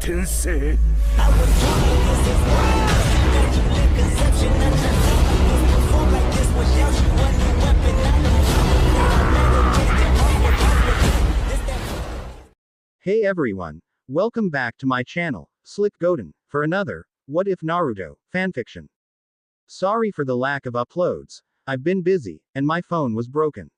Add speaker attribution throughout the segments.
Speaker 1: 転生
Speaker 2: Hey everyone, welcome back to my channel, Slick Goten, for another, What If Naruto, fanfiction. Sorry for the lack of uploads, I've been busy, and my phone was broken.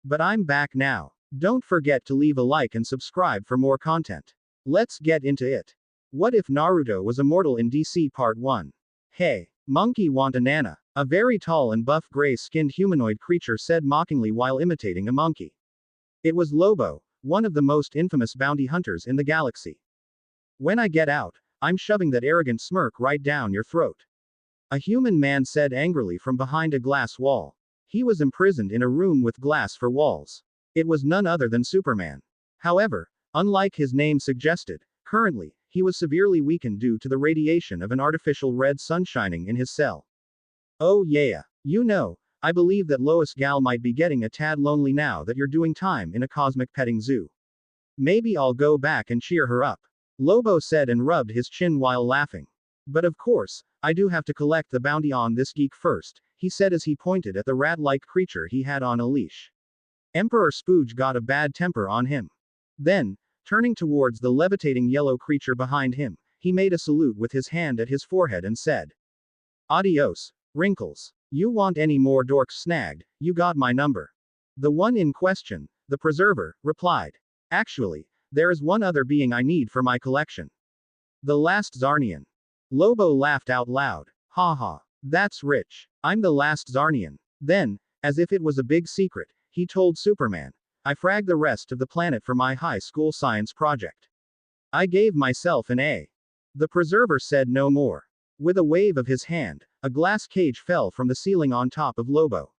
Speaker 2: But I'm back now. Don't forget to leave a like and subscribe for more content. Let's get into it. What if Naruto was immortal in DC Part 1? Hey, monkey want a nana, a very tall and buff gray-skinned humanoid creature said mockingly while imitating a monkey. It was Lobo, one of the most infamous bounty hunters in the galaxy. When I get out, I'm shoving that arrogant smirk right down your throat. A human man said angrily from behind a glass wall. He was imprisoned in a room with glass for walls. It was none other than Superman. However, unlike his name suggested, currently, he was severely weakened due to the radiation of an artificial red sun shining in his cell. Oh yeah. You know, I believe that Lois Gal might be getting a tad lonely now that you're doing time in a cosmic petting zoo. Maybe I'll go back and cheer her up. Lobo said and rubbed his chin while laughing. But of course, I do have to collect the bounty on this geek first, he said as he pointed at the rat-like creature he had on a leash. Emperor Spooge got a bad temper on him. Then, turning towards the levitating yellow creature behind him, he made a salute with his hand at his forehead and said, "Adios, Wrinkles. You want any more dorks snagged, you got my number." The one in question, the preserver, replied. "Actually, there is one other being I need for my collection. The last Zarnian." Lobo laughed out loud. "Haha. That's rich. I'm the last Zarnian." Then, as if it was a big secret, he told Superman, "I fragged the rest of the planet for my high school science project. I gave myself an A." The preserver said no more. With a wave of his hand, a glass cage fell from the ceiling on top of Lobo.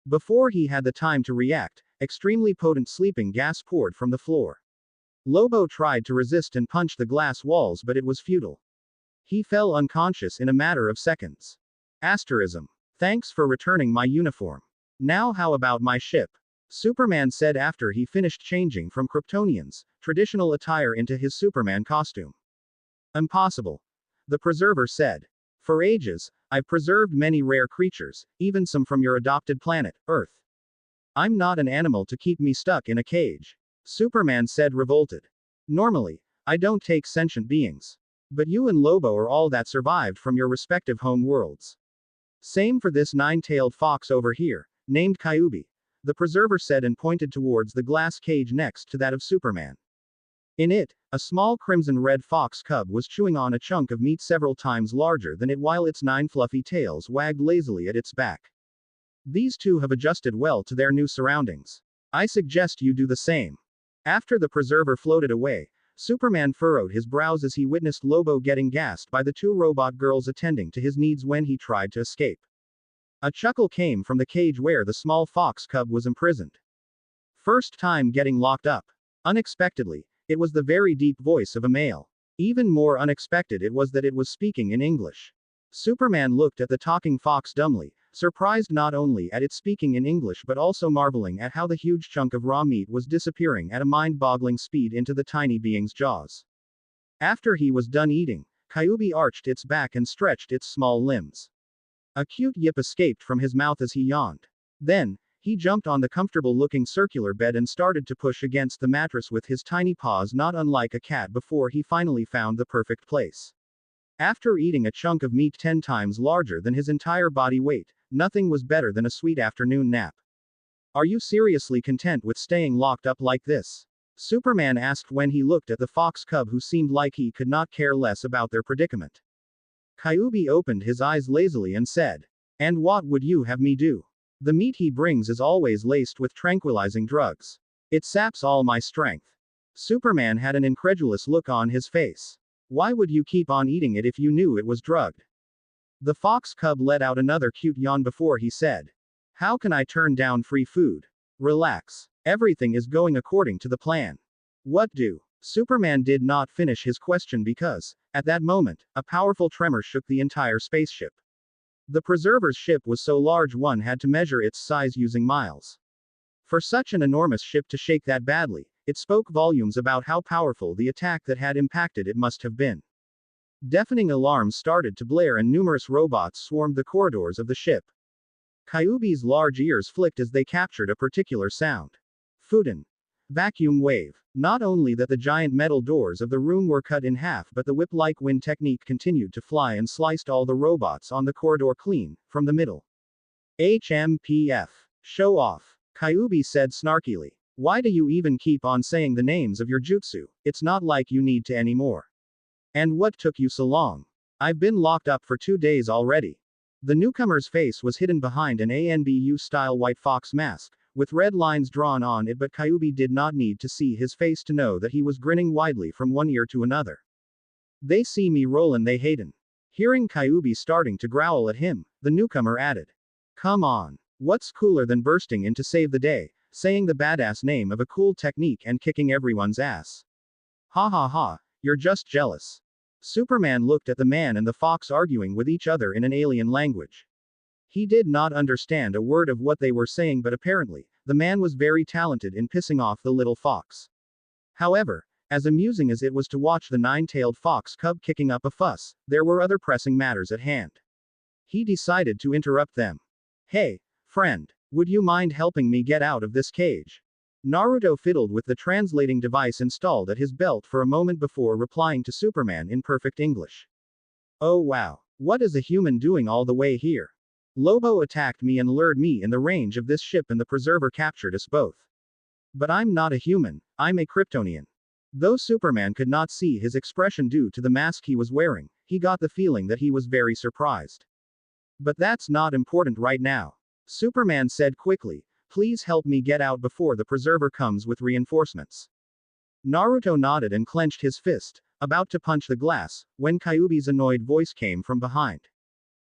Speaker 2: Before he had the time to react, extremely potent sleeping gas poured from the floor. Lobo tried to resist and punch the glass walls, but it was futile. He fell unconscious in a matter of seconds. Asterism. Thanks for returning my uniform. Now how about my ship? Superman said after he finished changing from Kryptonian's traditional attire into his Superman costume. Impossible. The preserver said. For ages, I've preserved many rare creatures, even some from your adopted planet, Earth. I'm not an animal to keep me stuck in a cage. Superman said, revolted. Normally, I don't take sentient beings. But you and Lobo are all that survived from your respective home worlds. Same for this nine-tailed fox over here, named Kyuubi. The preserver said and pointed towards the glass cage next to that of Superman. In it, a small crimson-red fox cub was chewing on a chunk of meat several times larger than it while its 9 fluffy tails wagged lazily at its back. These two have adjusted well to their new surroundings. I suggest you do the same. After the preserver floated away, Superman furrowed his brows as he witnessed Lobo getting gassed by the 2 robot girls attending to his needs when he tried to escape. A chuckle came from the cage where the small fox cub was imprisoned. First time getting locked up. Unexpectedly, it was the very deep voice of a male. Even more unexpected it was that it was speaking in English. Superman looked at the talking fox dumbly, surprised not only at it speaking in English but also marveling at how the huge chunk of raw meat was disappearing at a mind-boggling speed into the tiny being's jaws. After he was done eating, Kyuubi arched its back and stretched its small limbs. A cute yip escaped from his mouth as he yawned. Then, he jumped on the comfortable-looking circular bed and started to push against the mattress with his tiny paws, not unlike a cat, before he finally found the perfect place. After eating a chunk of meat 10 times larger than his entire body weight, nothing was better than a sweet afternoon nap. Are you seriously content with staying locked up like this? Superman asked when he looked at the fox cub, who seemed like he could not care less about their predicament. Kyuubi opened his eyes lazily and said, "And what would you have me do? The meat he brings is always laced with tranquilizing drugs. It saps all my strength." Superman had an incredulous look on his face. "Why would you keep on eating it if you knew it was drugged?" The fox cub let out another cute yawn before he said, "How can I turn down free food? Relax. Everything is going according to the plan." "What do?" Superman did not finish his question because, at that moment, a powerful tremor shook the entire spaceship. The preserver's ship was so large one had to measure its size using miles. For such an enormous ship to shake that badly, it spoke volumes about how powerful the attack that had impacted it must have been. Deafening alarms started to blare and numerous robots swarmed the corridors of the ship. Kyuubi's large ears flicked as they captured a particular sound. Fudan. Vacuum wave. Not only that the giant metal doors of the room were cut in half, but the whip-like wind technique continued to fly and sliced all the robots on the corridor clean, from the middle. HMPF. Show off. Kyuubi said snarkily. Why do you even keep on saying the names of your jutsu? It's not like you need to anymore. And what took you so long? I've been locked up for 2 days already. The newcomer's face was hidden behind an ANBU-style white fox mask, with red lines drawn on it, but Kyuubi did not need to see his face to know that he was grinning widely from one ear to another. They see me rollin', they hatin'. Hearing Kyuubi starting to growl at him, the newcomer added. Come on. What's cooler than bursting in to save the day, saying the badass name of a cool technique and kicking everyone's ass? Ha ha ha, you're just jealous. Superman looked at the man and the fox arguing with each other in an alien language. He did not understand a word of what they were saying, but apparently, the man was very talented in pissing off the little fox. However, as amusing as it was to watch the nine-tailed fox cub kicking up a fuss, there were other pressing matters at hand. He decided to interrupt them. Hey, friend, would you mind helping me get out of this cage? Naruto fiddled with the translating device installed at his belt for a moment before replying to Superman in perfect English. Oh wow. What is a human doing all the way here? Lobo attacked me and lured me in the range of this ship, and the Preserver captured us both. But I'm not a human, I'm a Kryptonian. Though Superman could not see his expression due to the mask he was wearing, he got the feeling that he was very surprised. But that's not important right now. Superman said quickly, please help me get out before the Preserver comes with reinforcements. Naruto nodded and clenched his fist, about to punch the glass, when Kyuubi's annoyed voice came from behind.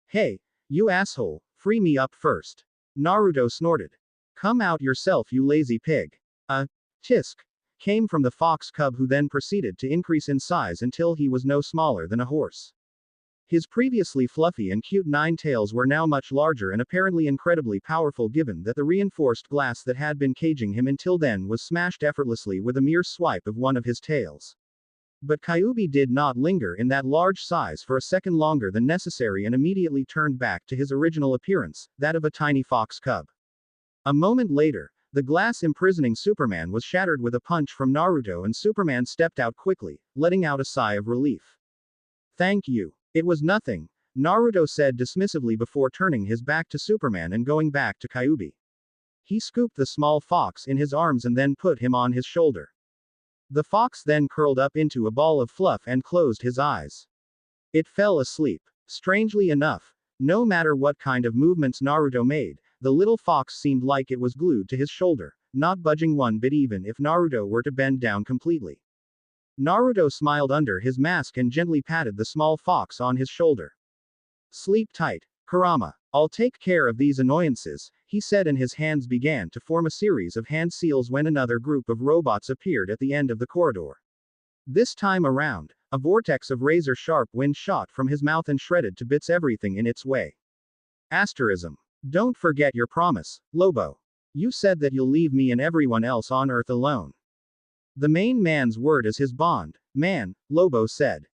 Speaker 2: Hey, you asshole, free me up first. Naruto snorted. Come out yourself, you lazy pig. Tisk. Came from the fox cub, who then proceeded to increase in size until he was no smaller than a horse. His previously fluffy and cute nine tails were now much larger and apparently incredibly powerful, given that the reinforced glass that had been caging him until then was smashed effortlessly with a mere swipe of one of his tails. But Kyuubi did not linger in that large size for a second longer than necessary and immediately turned back to his original appearance, that of a tiny fox cub. A moment later, the glass imprisoning Superman was shattered with a punch from Naruto, and Superman stepped out quickly, letting out a sigh of relief. Thank you. It was nothing, Naruto said dismissively before turning his back to Superman and going back to Kyuubi. He scooped the small fox in his arms and then put him on his shoulder. The fox then curled up into a ball of fluff and closed his eyes. It fell asleep. Strangely enough, no matter what kind of movements Naruto made, the little fox seemed like it was glued to his shoulder, not budging one bit even if Naruto were to bend down completely. Naruto smiled under his mask and gently patted the small fox on his shoulder. Sleep tight, Kurama. I'll take care of these annoyances, he said, and his hands began to form a series of hand seals when another group of robots appeared at the end of the corridor. This time around, a vortex of razor-sharp wind shot from his mouth and shredded to bits everything in its way. Asterism. Don't forget your promise, Lobo. You said that you'll leave me and everyone else on Earth alone. The main man's word is his bond, man, Lobo said.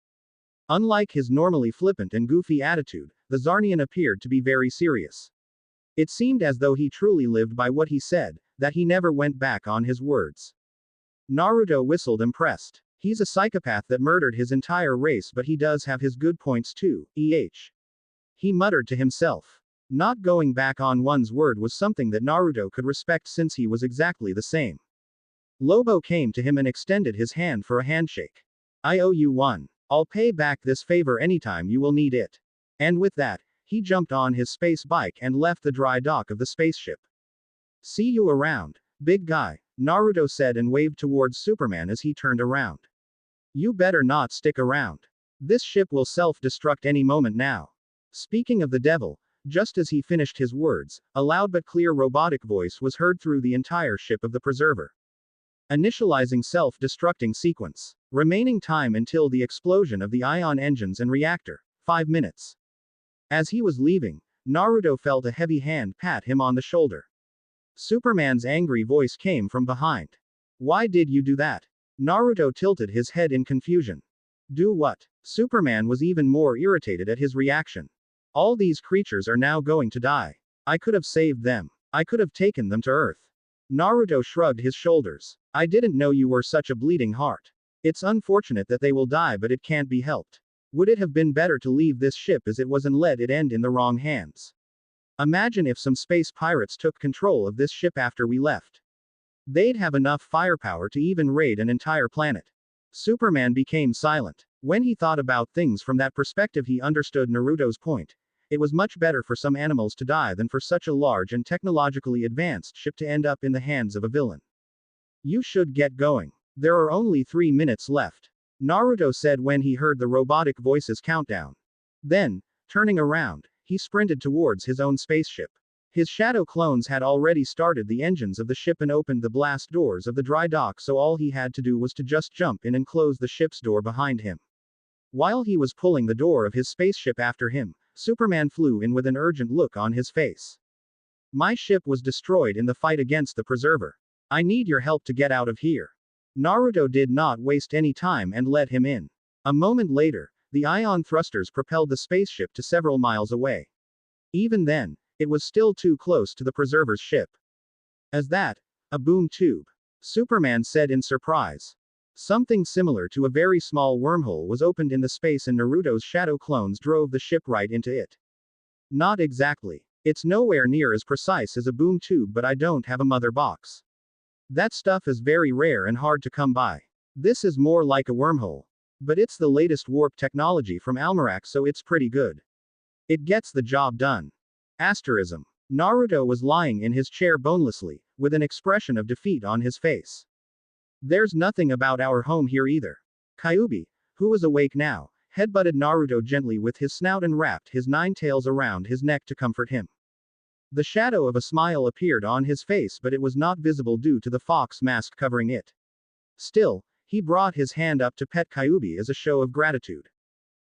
Speaker 2: Unlike his normally flippant and goofy attitude, the Zarnian appeared to be very serious. It seemed as though he truly lived by what he said, that he never went back on his words. Naruto whistled, impressed. He's a psychopath that murdered his entire race, but he does have his good points too, he muttered to himself. Not going back on one's word was something that Naruto could respect, since he was exactly the same. Lobo came to him and extended his hand for a handshake. I owe you one. I'll pay back this favor anytime you will need it. And with that, he jumped on his space bike and left the dry dock of the spaceship. See you around, big guy, Naruto said and waved towards Superman as he turned around. You better not stick around. This ship will self-destruct any moment now. Speaking of the devil, just as he finished his words, a loud but clear robotic voice was heard through the entire ship of the Preserver. Initializing self-destructing sequence. Remaining time until the explosion of the ion engines and reactor, 5 minutes. As he was leaving, Naruto felt a heavy hand pat him on the shoulder. Superman's angry voice came from behind. Why did you do that? Naruto tilted his head in confusion. Do what? Superman was even more irritated at his reaction. All these creatures are now going to die. I could have saved them. I could have taken them to Earth. Naruto shrugged his shoulders. I didn't know you were such a bleeding heart. It's unfortunate that they will die, but it can't be helped. Would it have been better to leave this ship as it was and let it end in the wrong hands? Imagine if some space pirates took control of this ship after we left. They'd have enough firepower to even raid an entire planet. Superman became silent. When he thought about things from that perspective, he understood Naruto's point. It was much better for some animals to die than for such a large and technologically advanced ship to end up in the hands of a villain. You should get going. There are only 3 minutes left, Naruto said when he heard the robotic voice's countdown. Then, turning around, he sprinted towards his own spaceship. His shadow clones had already started the engines of the ship and opened the blast doors of the dry dock, so all he had to do was to just jump in and close the ship's door behind him. While he was pulling the door of his spaceship after him, Superman flew in with an urgent look on his face. My ship was destroyed in the fight against the Preserver. I need your help to get out of here. Naruto did not waste any time and let him in. A moment later, the ion thrusters propelled the spaceship to several miles away. Even then, it was still too close to the Preserver's ship. As that, a boom tube, Superman said in surprise. Something similar to a very small wormhole was opened in the space and Naruto's shadow clones drove the ship right into it. Not exactly. It's nowhere near as precise as a boom tube, but I don't have a mother box. That stuff is very rare and hard to come by. This is more like a wormhole. But it's the latest warp technology from Almerac, so it's pretty good. It gets the job done. Asterism. Naruto was lying in his chair bonelessly, with an expression of defeat on his face. There's nothing about our home here either. Kyuubi, who was awake now, headbutted Naruto gently with his snout and wrapped his 9 tails around his neck to comfort him. The shadow of a smile appeared on his face, but it was not visible due to the fox mask covering it. Still, he brought his hand up to pet Kyuubi as a show of gratitude.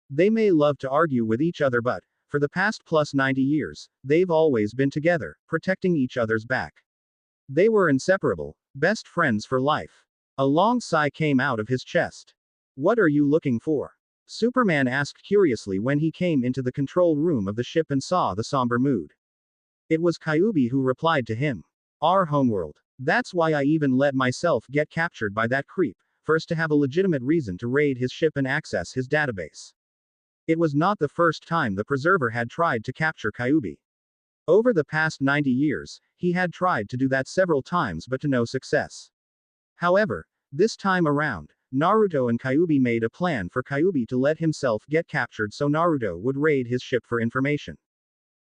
Speaker 2: They may love to argue with each other, but, for the past plus 90 years, they've always been together, protecting each other's back. They were inseparable, best friends for life. A long sigh came out of his chest. What are you looking for? Superman asked curiously when he came into the control room of the ship and saw the somber mood. It was Kyuubi who replied to him. Our homeworld. That's why I even let myself get captured by that creep, first to have a legitimate reason to raid his ship and access his database. It was not the first time the Preserver had tried to capture Kyuubi. Over the past 90 years, he had tried to do that several times but to no success. However, this time around, Naruto and Kyuubi made a plan for Kyuubi to let himself get captured so Naruto would raid his ship for information.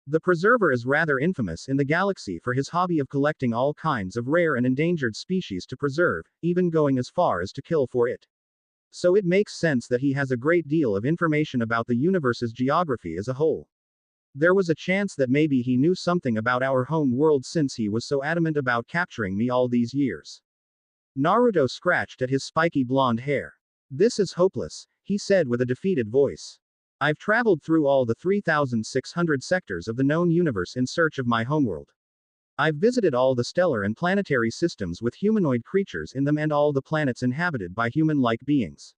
Speaker 2: The Preserver is rather infamous in the galaxy for his hobby of collecting all kinds of rare and endangered species to preserve, even going as far as to kill for it. So it makes sense that he has a great deal of information about the universe's geography as a whole. There was a chance that maybe he knew something about our home world since he was so adamant about capturing me all these years. Naruto scratched at his spiky blonde hair. This is hopeless, he said with a defeated voice. I've traveled through all the 3,600 sectors of the known universe in search of my homeworld. I've visited all the stellar and planetary systems with humanoid creatures in them and all the planets inhabited by human-like beings.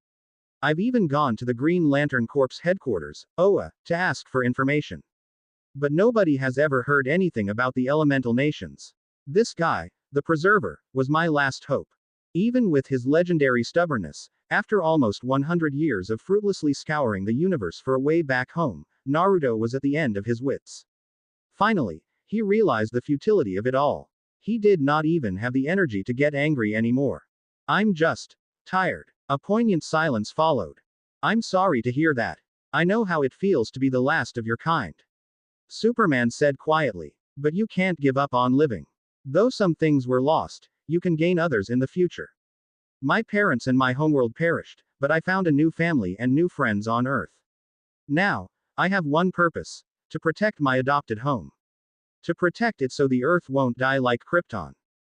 Speaker 2: I've even gone to the Green Lantern Corps headquarters, OA, to ask for information. But nobody has ever heard anything about the elemental nations. This guy, the Preserver, was my last hope. Even with his legendary stubbornness, after almost 100 years of fruitlessly scouring the universe for a way back home, Naruto was at the end of his wits. Finally, he realized the futility of it all. He did not even have the energy to get angry anymore. I'm just tired. A poignant silence followed. I'm sorry to hear that. I know how it feels to be the last of your kind. Superman said quietly. But you can't give up on living. Though some things were lost, you can gain others in the future. My parents and my homeworld perished, but I found a new family and new friends on Earth. Now, I have one purpose: to protect my adopted home. To protect it so the Earth won't die like Krypton.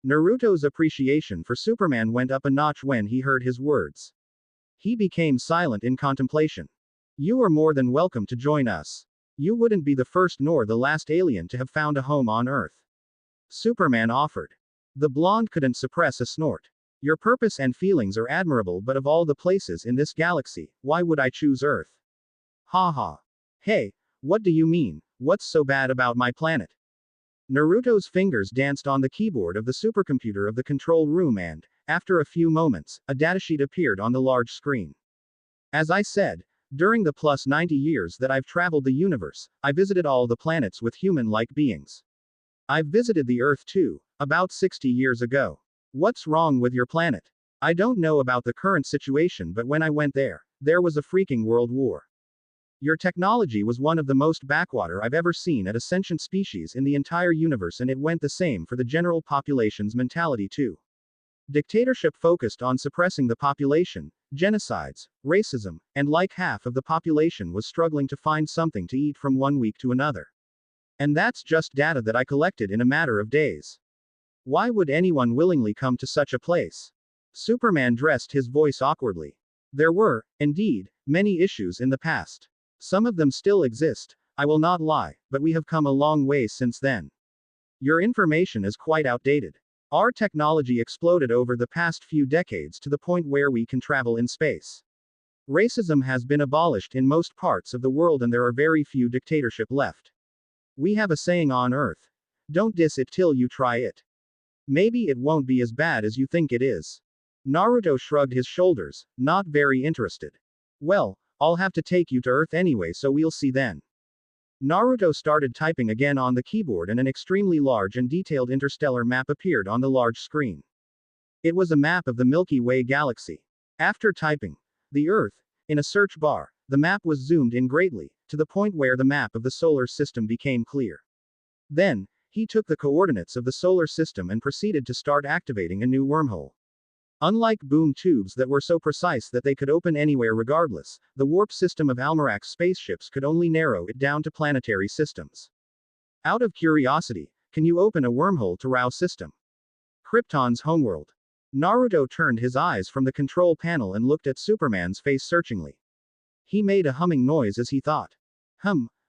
Speaker 2: Naruto's appreciation for Superman went up a notch when he heard his words. He became silent in contemplation. You are more than welcome to join us. You wouldn't be the first nor the last alien to have found a home on Earth. Superman offered. The blonde couldn't suppress a snort. Your purpose and feelings are admirable, but of all the places in this galaxy, why would I choose Earth? Ha ha. Hey, what do you mean? What's so bad about my planet? Naruto's fingers danced on the keyboard of the supercomputer of the control room and, after a few moments, a datasheet appeared on the large screen. As I said, during the plus 90 years that I've traveled the universe, I visited all the planets with human-like beings. I've visited the Earth too, about 60 years ago. What's wrong with your planet? I don't know about the current situation, but when I went there, there was a freaking world war. Your technology was one of the most backwater I've ever seen at a sentient species in the entire universe, and it went the same for the general population's mentality too. Dictatorship focused on suppressing the population, genocides, racism, and like half of the population was struggling to find something to eat from one week to another. And that's just data that I collected in a matter of days. Why would anyone willingly come to such a place? Superman dressed his voice awkwardly. There were, indeed, many issues in the past. Some of them still exist, I will not lie, but we have come a long way since then. Your information is quite outdated. Our technology exploded over the past few decades to the point where we can travel in space. Racism has been abolished in most parts of the world and there are very few dictatorship left. We have a saying on Earth. Don't diss it till you try it. Maybe it won't be as bad as you think it is. Naruto shrugged his shoulders, not very interested. Well, I'll have to take you to Earth anyway, so we'll see then. Naruto started typing again on the keyboard and an extremely large and detailed interstellar map appeared on the large screen. It was a map of the Milky Way galaxy. After typing the Earth in a search bar, the map was zoomed in greatly, to the point where the map of the solar system became clear. Then, he took the coordinates of the solar system and proceeded to start activating a new wormhole. Unlike boom tubes that were so precise that they could open anywhere regardless, the warp system of Almarak's spaceships could only narrow it down to planetary systems. Out of curiosity, can you open a wormhole to Rao system? Krypton's homeworld. Naruto turned his eyes from the control panel and looked at Superman's face searchingly. He made a humming noise as he thought.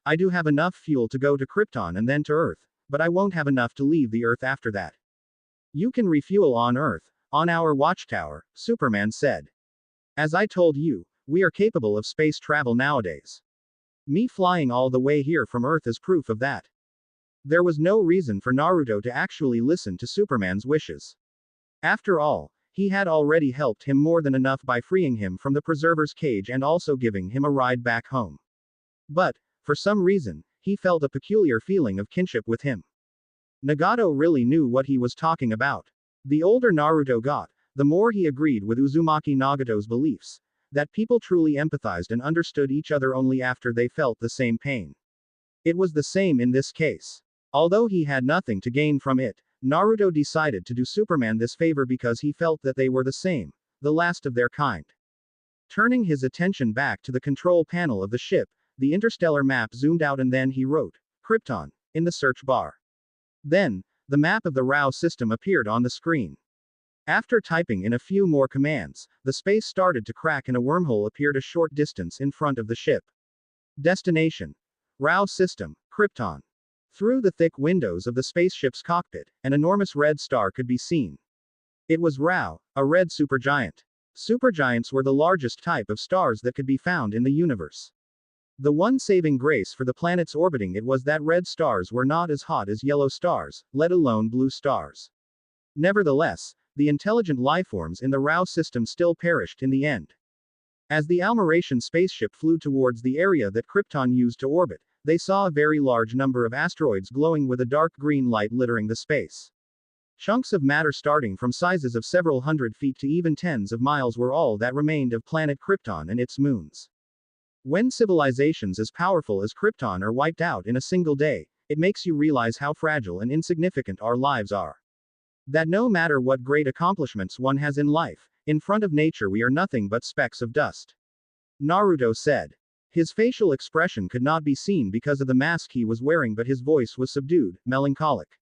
Speaker 2: I do have enough fuel to go to Krypton and then to Earth, but I won't have enough to leave the Earth after that. You can refuel on Earth, on our Watchtower, Superman said. As I told you, we are capable of space travel nowadays. Me flying all the way here from Earth is proof of that. There was no reason for Naruto to actually listen to Superman's wishes. After all, he had already helped him more than enough by freeing him from the preserver's cage and also giving him a ride back home. But, for some reason, he felt a peculiar feeling of kinship with him. Nagato really knew what he was talking about. The older Naruto got, the more he agreed with Uzumaki Nagato's beliefs, that people truly empathized and understood each other only after they felt the same pain. It was the same in this case. Although he had nothing to gain from it, Naruto decided to do Superman this favor because he felt that they were the same, the last of their kind. Turning his attention back to the control panel of the ship, the interstellar map zoomed out and then he wrote, Krypton, in the search bar. Then, the map of the Rao system appeared on the screen. After typing in a few more commands, the space started to crack and a wormhole appeared a short distance in front of the ship. Destination: Rao system, Krypton. Through the thick windows of the spaceship's cockpit, an enormous red star could be seen. It was Rao, a red supergiant. Supergiants were the largest type of stars that could be found in the universe. The one saving grace for the planets orbiting it was that red stars were not as hot as yellow stars, let alone blue stars. Nevertheless, the intelligent lifeforms in the Rao system still perished in the end. As the Almaratian spaceship flew towards the area that Krypton used to orbit, they saw a very large number of asteroids glowing with a dark green light littering the space. Chunks of matter starting from sizes of several hundred feet to even tens of miles were all that remained of planet Krypton and its moons. When civilizations as powerful as Krypton are wiped out in a single day, it makes you realize how fragile and insignificant our lives are. That no matter what great accomplishments one has in life, in front of nature we are nothing but specks of dust. Naruto said. His facial expression could not be seen because of the mask he was wearing, but his voice was subdued, melancholic.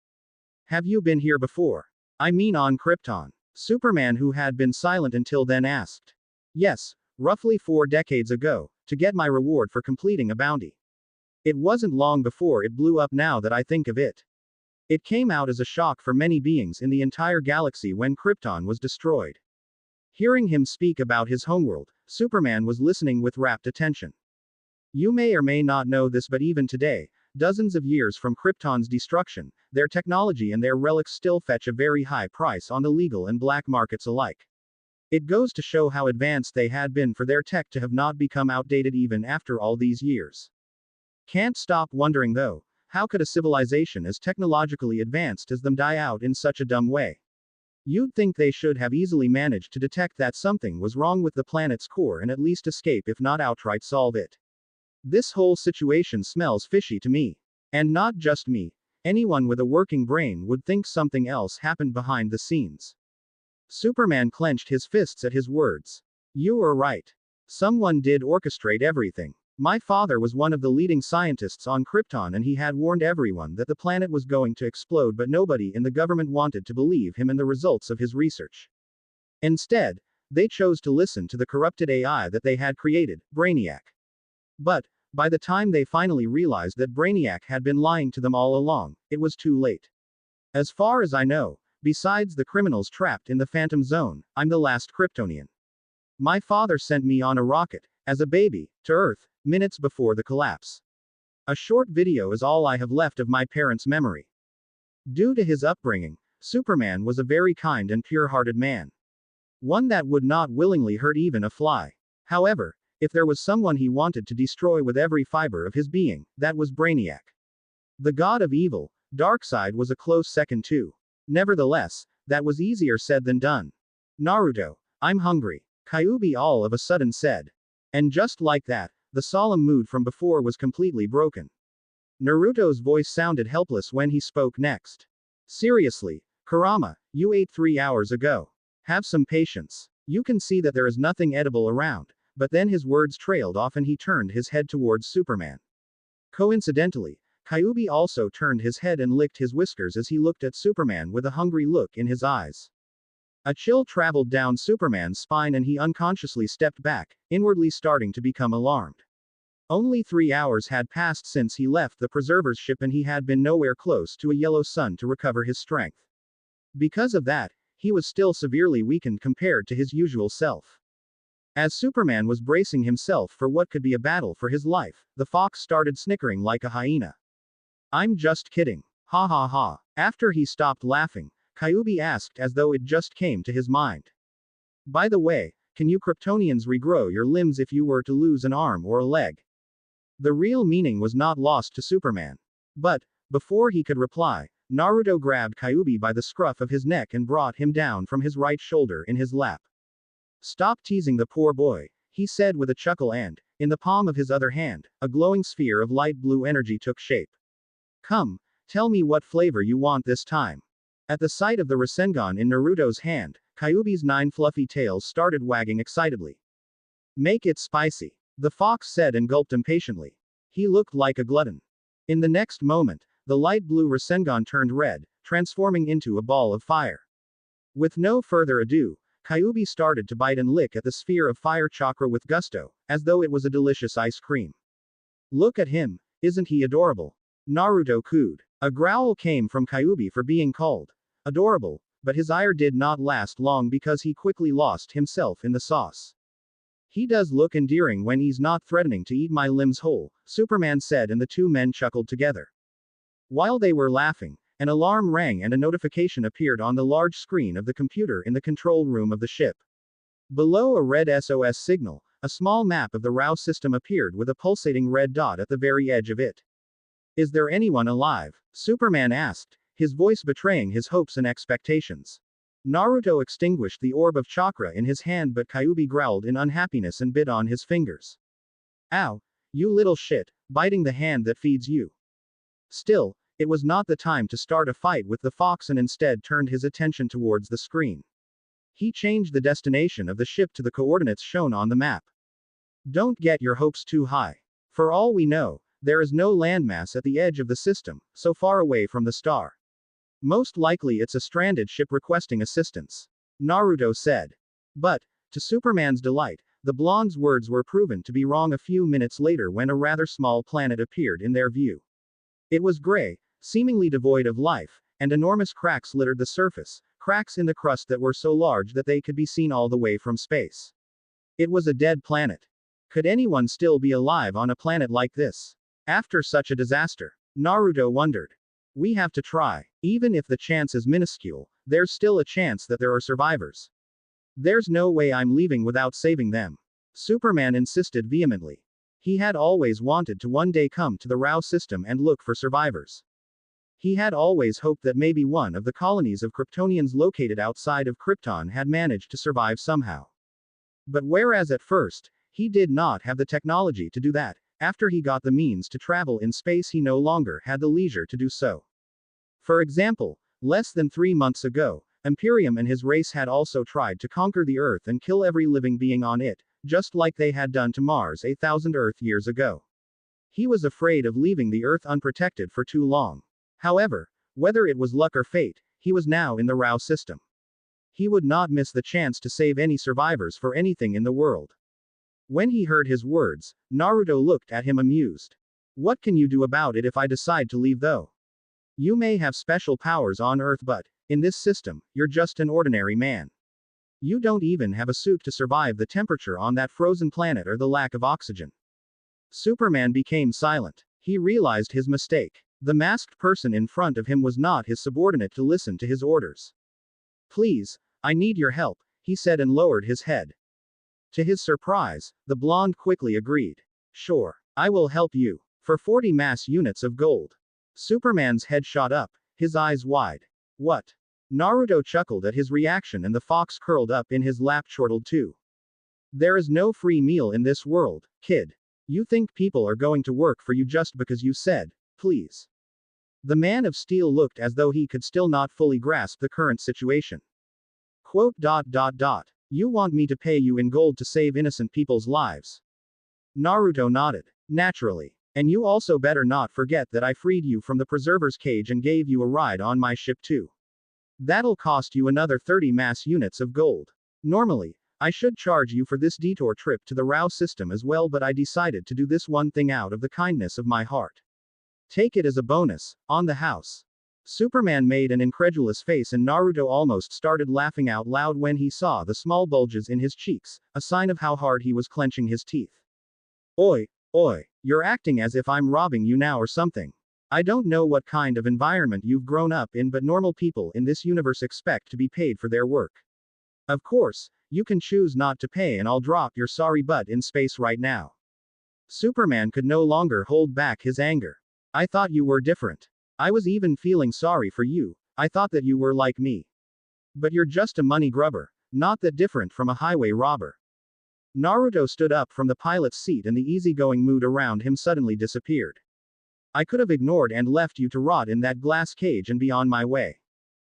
Speaker 2: Have you been here before? I mean on Krypton. Superman, who had been silent until then, asked. Yes, roughly 4 decades ago, to get my reward for completing a bounty. It wasn't long before it blew up now that I think of it. It came out as a shock for many beings in the entire galaxy when Krypton was destroyed. Hearing him speak about his homeworld, Superman was listening with rapt attention. You may or may not know this, but even today, dozens of years from Krypton's destruction, their technology and their relics still fetch a very high price on the legal and black markets alike. It goes to show how advanced they had been for their tech to have not become outdated even after all these years. Can't stop wondering though, how could a civilization as technologically advanced as them die out in such a dumb way? You'd think they should have easily managed to detect that something was wrong with the planet's core and at least escape, if not outright solve it. This whole situation smells fishy to me. And not just me. Anyone with a working brain would think something else happened behind the scenes. Superman clenched his fists at his words. You were right. Someone did orchestrate everything. My father was one of the leading scientists on Krypton and he had warned everyone that the planet was going to explode, but nobody in the government wanted to believe him and the results of his research. Instead, they chose to listen to the corrupted AI that they had created, Brainiac. But, by the time they finally realized that Brainiac had been lying to them all along, it was too late. As far as I know, besides the criminals trapped in the Phantom Zone, I'm the last Kryptonian. My father sent me on a rocket, as a baby, to Earth, minutes before the collapse. A short video is all I have left of my parents' memory. Due to his upbringing, Superman was a very kind and pure-hearted man. One that would not willingly hurt even a fly. However, if there was someone he wanted to destroy with every fiber of his being, that was Brainiac. The god of evil, Darkseid, was a close second too. Nevertheless, that was easier said than done. Naruto, I'm hungry, Kyuubi all of a sudden said. And just like that, the solemn mood from before was completely broken. Naruto's voice sounded helpless when he spoke next. Seriously, Kurama, you ate 3 hours ago. Have some patience. You can see that there is nothing edible around. But then his words trailed off and he turned his head towards Superman. Coincidentally, Kyuubi also turned his head and licked his whiskers as he looked at Superman with a hungry look in his eyes. A chill traveled down Superman's spine and he unconsciously stepped back, inwardly starting to become alarmed. Only 3 hours had passed since he left the Preserver's ship and he had been nowhere close to a yellow sun to recover his strength. Because of that, he was still severely weakened compared to his usual self. As Superman was bracing himself for what could be a battle for his life, the fox started snickering like a hyena. I'm just kidding. Ha ha ha. After he stopped laughing, Kyuubi asked as though it just came to his mind. By the way, can you Kryptonians regrow your limbs if you were to lose an arm or a leg? The real meaning was not lost to Superman. But, before he could reply, Naruto grabbed Kyuubi by the scruff of his neck and brought him down from his right shoulder in his lap. Stop teasing the poor boy, he said with a chuckle and, in the palm of his other hand, a glowing sphere of light blue energy took shape. Come, tell me what flavor you want this time. At the sight of the Rasengan in Naruto's hand, Kyuubi's 9 fluffy tails started wagging excitedly. Make it spicy, the fox said and gulped impatiently. He looked like a glutton. In the next moment, the light blue Rasengan turned red, transforming into a ball of fire. With no further ado, Kyuubi started to bite and lick at the sphere of fire chakra with gusto, as though it was a delicious ice cream. Look at him, isn't he adorable? Naruto cooed. A growl came from Kyuubi for being called adorable, but his ire did not last long because he quickly lost himself in the sauce. He does look endearing when he's not threatening to eat my limbs whole, Superman said, and the two men chuckled together. While they were laughing, an alarm rang and a notification appeared on the large screen of the computer in the control room of the ship. Below a red SOS signal, a small map of the RAW system appeared with a pulsating red dot at the very edge of it. Is there anyone alive? Superman asked, his voice betraying his hopes and expectations. Naruto extinguished the orb of chakra in his hand, but Kyuubi growled in unhappiness and bit on his fingers. Ow, you little shit, biting the hand that feeds you. Still, it was not the time to start a fight with the fox and instead turned his attention towards the screen. He changed the destination of the ship to the coordinates shown on the map. Don't get your hopes too high. For all we know, there is no landmass at the edge of the system, so far away from the star. Most likely it's a stranded ship requesting assistance. Naruto said. But, to Superman's delight, the blonde's words were proven to be wrong a few minutes later when a rather small planet appeared in their view. It was gray, seemingly devoid of life, and enormous cracks littered the surface, cracks in the crust that were so large that they could be seen all the way from space. It was a dead planet. Could anyone still be alive on a planet like this? After such a disaster? Naruto wondered. We have to try. Even if the chance is minuscule, there's still a chance that there are survivors. There's no way I'm leaving without saving them. Superman insisted vehemently. He had always wanted to one day come to the Rao system and look for survivors. He had always hoped that maybe one of the colonies of Kryptonians located outside of Krypton had managed to survive somehow. But whereas at first, he did not have the technology to do that, after he got the means to travel in space he no longer had the leisure to do so. For example, less than 3 months ago, Imperium and his race had also tried to conquer the Earth and kill every living being on it, just like they had done to Mars 1,000 Earth years ago. He was afraid of leaving the Earth unprotected for too long. However, whether it was luck or fate, he was now in the Rao system. He would not miss the chance to save any survivors for anything in the world. When he heard his words, Naruto looked at him amused. What can you do about it if I decide to leave though? You may have special powers on Earth, but, in this system, you're just an ordinary man. You don't even have a suit to survive the temperature on that frozen planet or the lack of oxygen. Superman became silent. He realized his mistake. The masked person in front of him was not his subordinate to listen to his orders. Please, I need your help, he said and lowered his head. To his surprise, the blonde quickly agreed. Sure, I will help you. For 40 mass units of gold. Superman's head shot up, his eyes wide. What? Naruto chuckled at his reaction and the fox curled up in his lap chortled too. There is no free meal in this world, kid. You think people are going to work for you just because you said, please. The man of steel looked as though he could still not fully grasp the current situation. Quote. You want me to pay you in gold to save innocent people's lives? Naruto nodded. Naturally. And you also better not forget that I freed you from the preserver's cage and gave you a ride on my ship too. That'll cost you another 30 mass units of gold. Normally, I should charge you for this detour trip to the Rao system as well, but I decided to do this one thing out of the kindness of my heart. Take it as a bonus, on the house. Superman made an incredulous face and Naruto almost started laughing out loud when he saw the small bulges in his cheeks, a sign of how hard he was clenching his teeth. Oi, you're acting as if I'm robbing you now or something. I don't know what kind of environment you've grown up in, but normal people in this universe expect to be paid for their work. Of course, you can choose not to pay and I'll drop your sorry butt in space right now. Superman could no longer hold back his anger. I thought you were different. I was even feeling sorry for you, I thought that you were like me. But you're just a money grubber, not that different from a highway robber. Naruto stood up from the pilot's seat and the easygoing mood around him suddenly disappeared. I could have ignored and left you to rot in that glass cage and be on my way.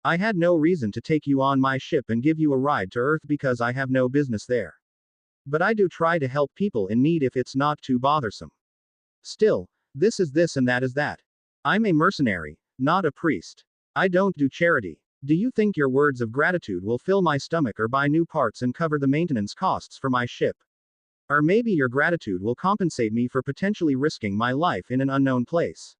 Speaker 2: I had no reason to take you on my ship and give you a ride to Earth because I have no business there. But I do try to help people in need if it's not too bothersome. Still, this is this and that is that. I'm a mercenary, not a priest. I don't do charity. Do you think your words of gratitude will fill my stomach or buy new parts and cover the maintenance costs for my ship? Or maybe your gratitude will compensate me for potentially risking my life in an unknown place.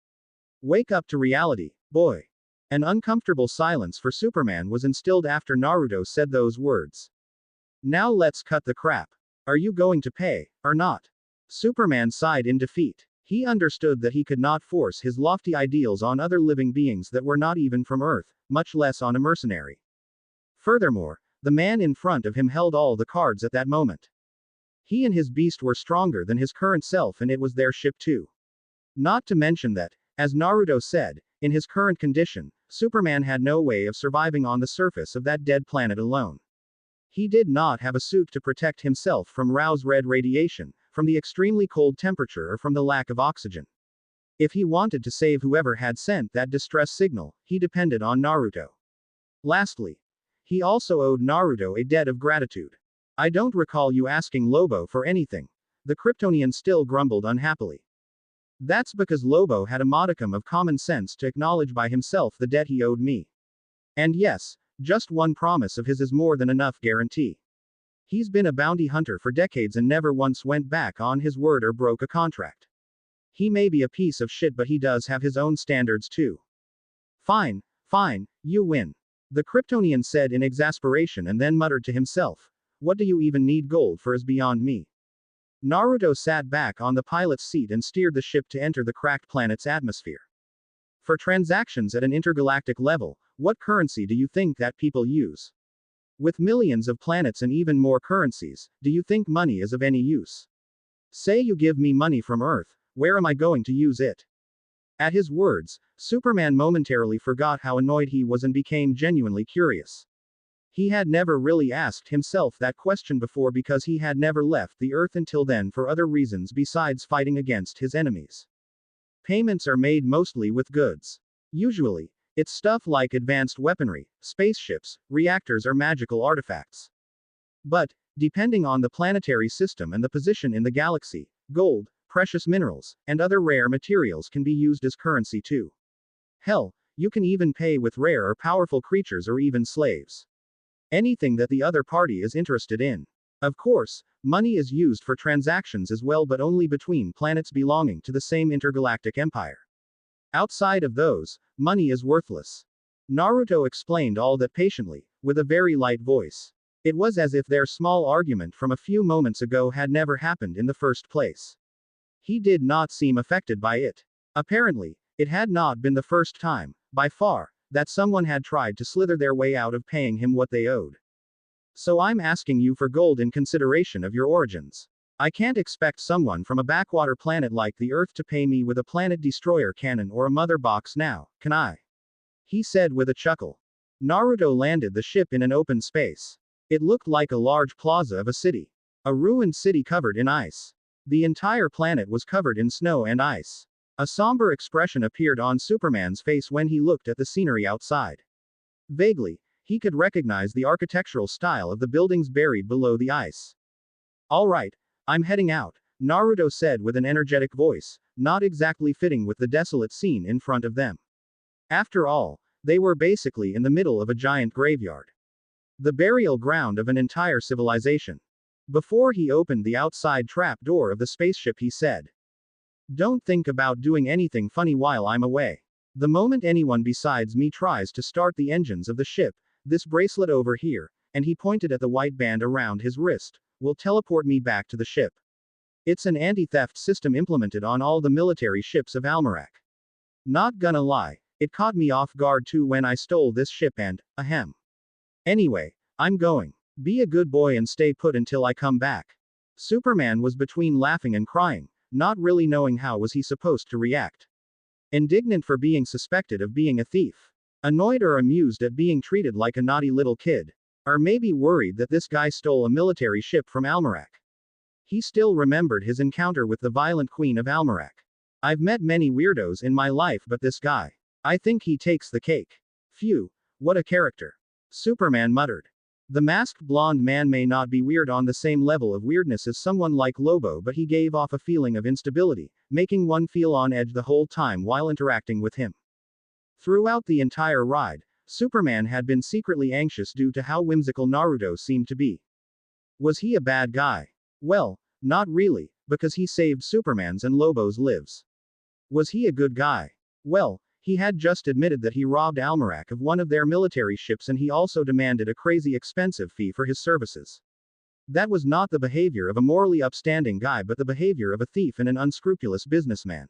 Speaker 2: Wake up to reality, boy. An uncomfortable silence for Superman was instilled after Naruto said those words. Now let's cut the crap. Are you going to pay, or not? Superman sighed in defeat. He understood that he could not force his lofty ideals on other living beings that were not even from Earth, much less on a mercenary. Furthermore, the man in front of him held all the cards at that moment. He and his beast were stronger than his current self and it was their ship too. Not to mention that, as Naruto said, in his current condition, Superman had no way of surviving on the surface of that dead planet alone. He did not have a suit to protect himself from Rao's red radiation, from the extremely cold temperature or from the lack of oxygen. If he wanted to save whoever had sent that distress signal, he depended on Naruto. Lastly, he also owed Naruto a debt of gratitude. I don't recall you asking Lobo for anything. The Kryptonian still grumbled unhappily. That's because Lobo had a modicum of common sense to acknowledge by himself the debt he owed me. And yes, just one promise of his is more than enough guarantee. He's been a bounty hunter for decades and never once went back on his word or broke a contract. He may be a piece of shit, but he does have his own standards too. Fine, fine, you win. The Kryptonian said in exasperation and then muttered to himself. What do you even need gold for is beyond me. Naruto sat back on the pilot's seat and steered the ship to enter the cracked planet's atmosphere. For transactions at an intergalactic level, what currency do you think that people use? With millions of planets and even more currencies, do you think money is of any use? Say you give me money from Earth, where am I going to use it? At his words, Superman momentarily forgot how annoyed he was and became genuinely curious. He had never really asked himself that question before because he had never left the Earth until then for other reasons besides fighting against his enemies. Payments are made mostly with goods. Usually, it's stuff like advanced weaponry, spaceships, reactors or magical artifacts. But, depending on the planetary system and the position in the galaxy, gold, precious minerals, and other rare materials can be used as currency too. Hell, you can even pay with rare or powerful creatures or even slaves. Anything that the other party is interested in. Of course, money is used for transactions as well, but only between planets belonging to the same intergalactic empire. Outside of those, money is worthless. Naruto explained all that patiently, with a very light voice. It was as if their small argument from a few moments ago had never happened in the first place. He did not seem affected by it. Apparently, it had not been the first time, by far, that someone had tried to slither their way out of paying him what they owed. So I'm asking you for gold in consideration of your origins. I can't expect someone from a backwater planet like the Earth to pay me with a planet destroyer cannon or a mother box now, can I? He said with a chuckle. Naruto landed the ship in an open space. It looked like a large plaza of a city. A ruined city covered in ice. The entire planet was covered in snow and ice. A somber expression appeared on Superman's face when he looked at the scenery outside. Vaguely, he could recognize the architectural style of the buildings buried below the ice. All right, I'm heading out, Naruto said with an energetic voice, not exactly fitting with the desolate scene in front of them. After all, they were basically in the middle of a giant graveyard. The burial ground of an entire civilization. Before he opened the outside trap door of the spaceship, he said, "Don't think about doing anything funny while I'm away. The moment anyone besides me tries to start the engines of the ship, this bracelet over here," and he pointed at the white band around his wrist, "will teleport me back to the ship. It's an anti-theft system implemented on all the military ships of Almerac. Not gonna lie, it caught me off guard too when I stole this ship and, ahem. Anyway, I'm going. Be a good boy and stay put until I come back." Superman was between laughing and crying, not really knowing how was he supposed to react. Indignant for being suspected of being a thief. Annoyed or amused at being treated like a naughty little kid. Or maybe worried that this guy stole a military ship from Almerac. He still remembered his encounter with the violent queen of Almerac. "I've met many weirdos in my life, but this guy. I think he takes the cake. Phew, what a character." Superman muttered. The masked blonde man may not be weird on the same level of weirdness as someone like Lobo, but he gave off a feeling of instability, making one feel on edge the whole time while interacting with him. Throughout the entire ride, Superman had been secretly anxious due to how whimsical Naruto seemed to be. Was he a bad guy? Well, not really, because he saved Superman's and Lobo's lives. Was he a good guy? Well, he had just admitted that he robbed Almerac of one of their military ships, and he also demanded a crazy expensive fee for his services. That was not the behavior of a morally upstanding guy, but the behavior of a thief and an unscrupulous businessman.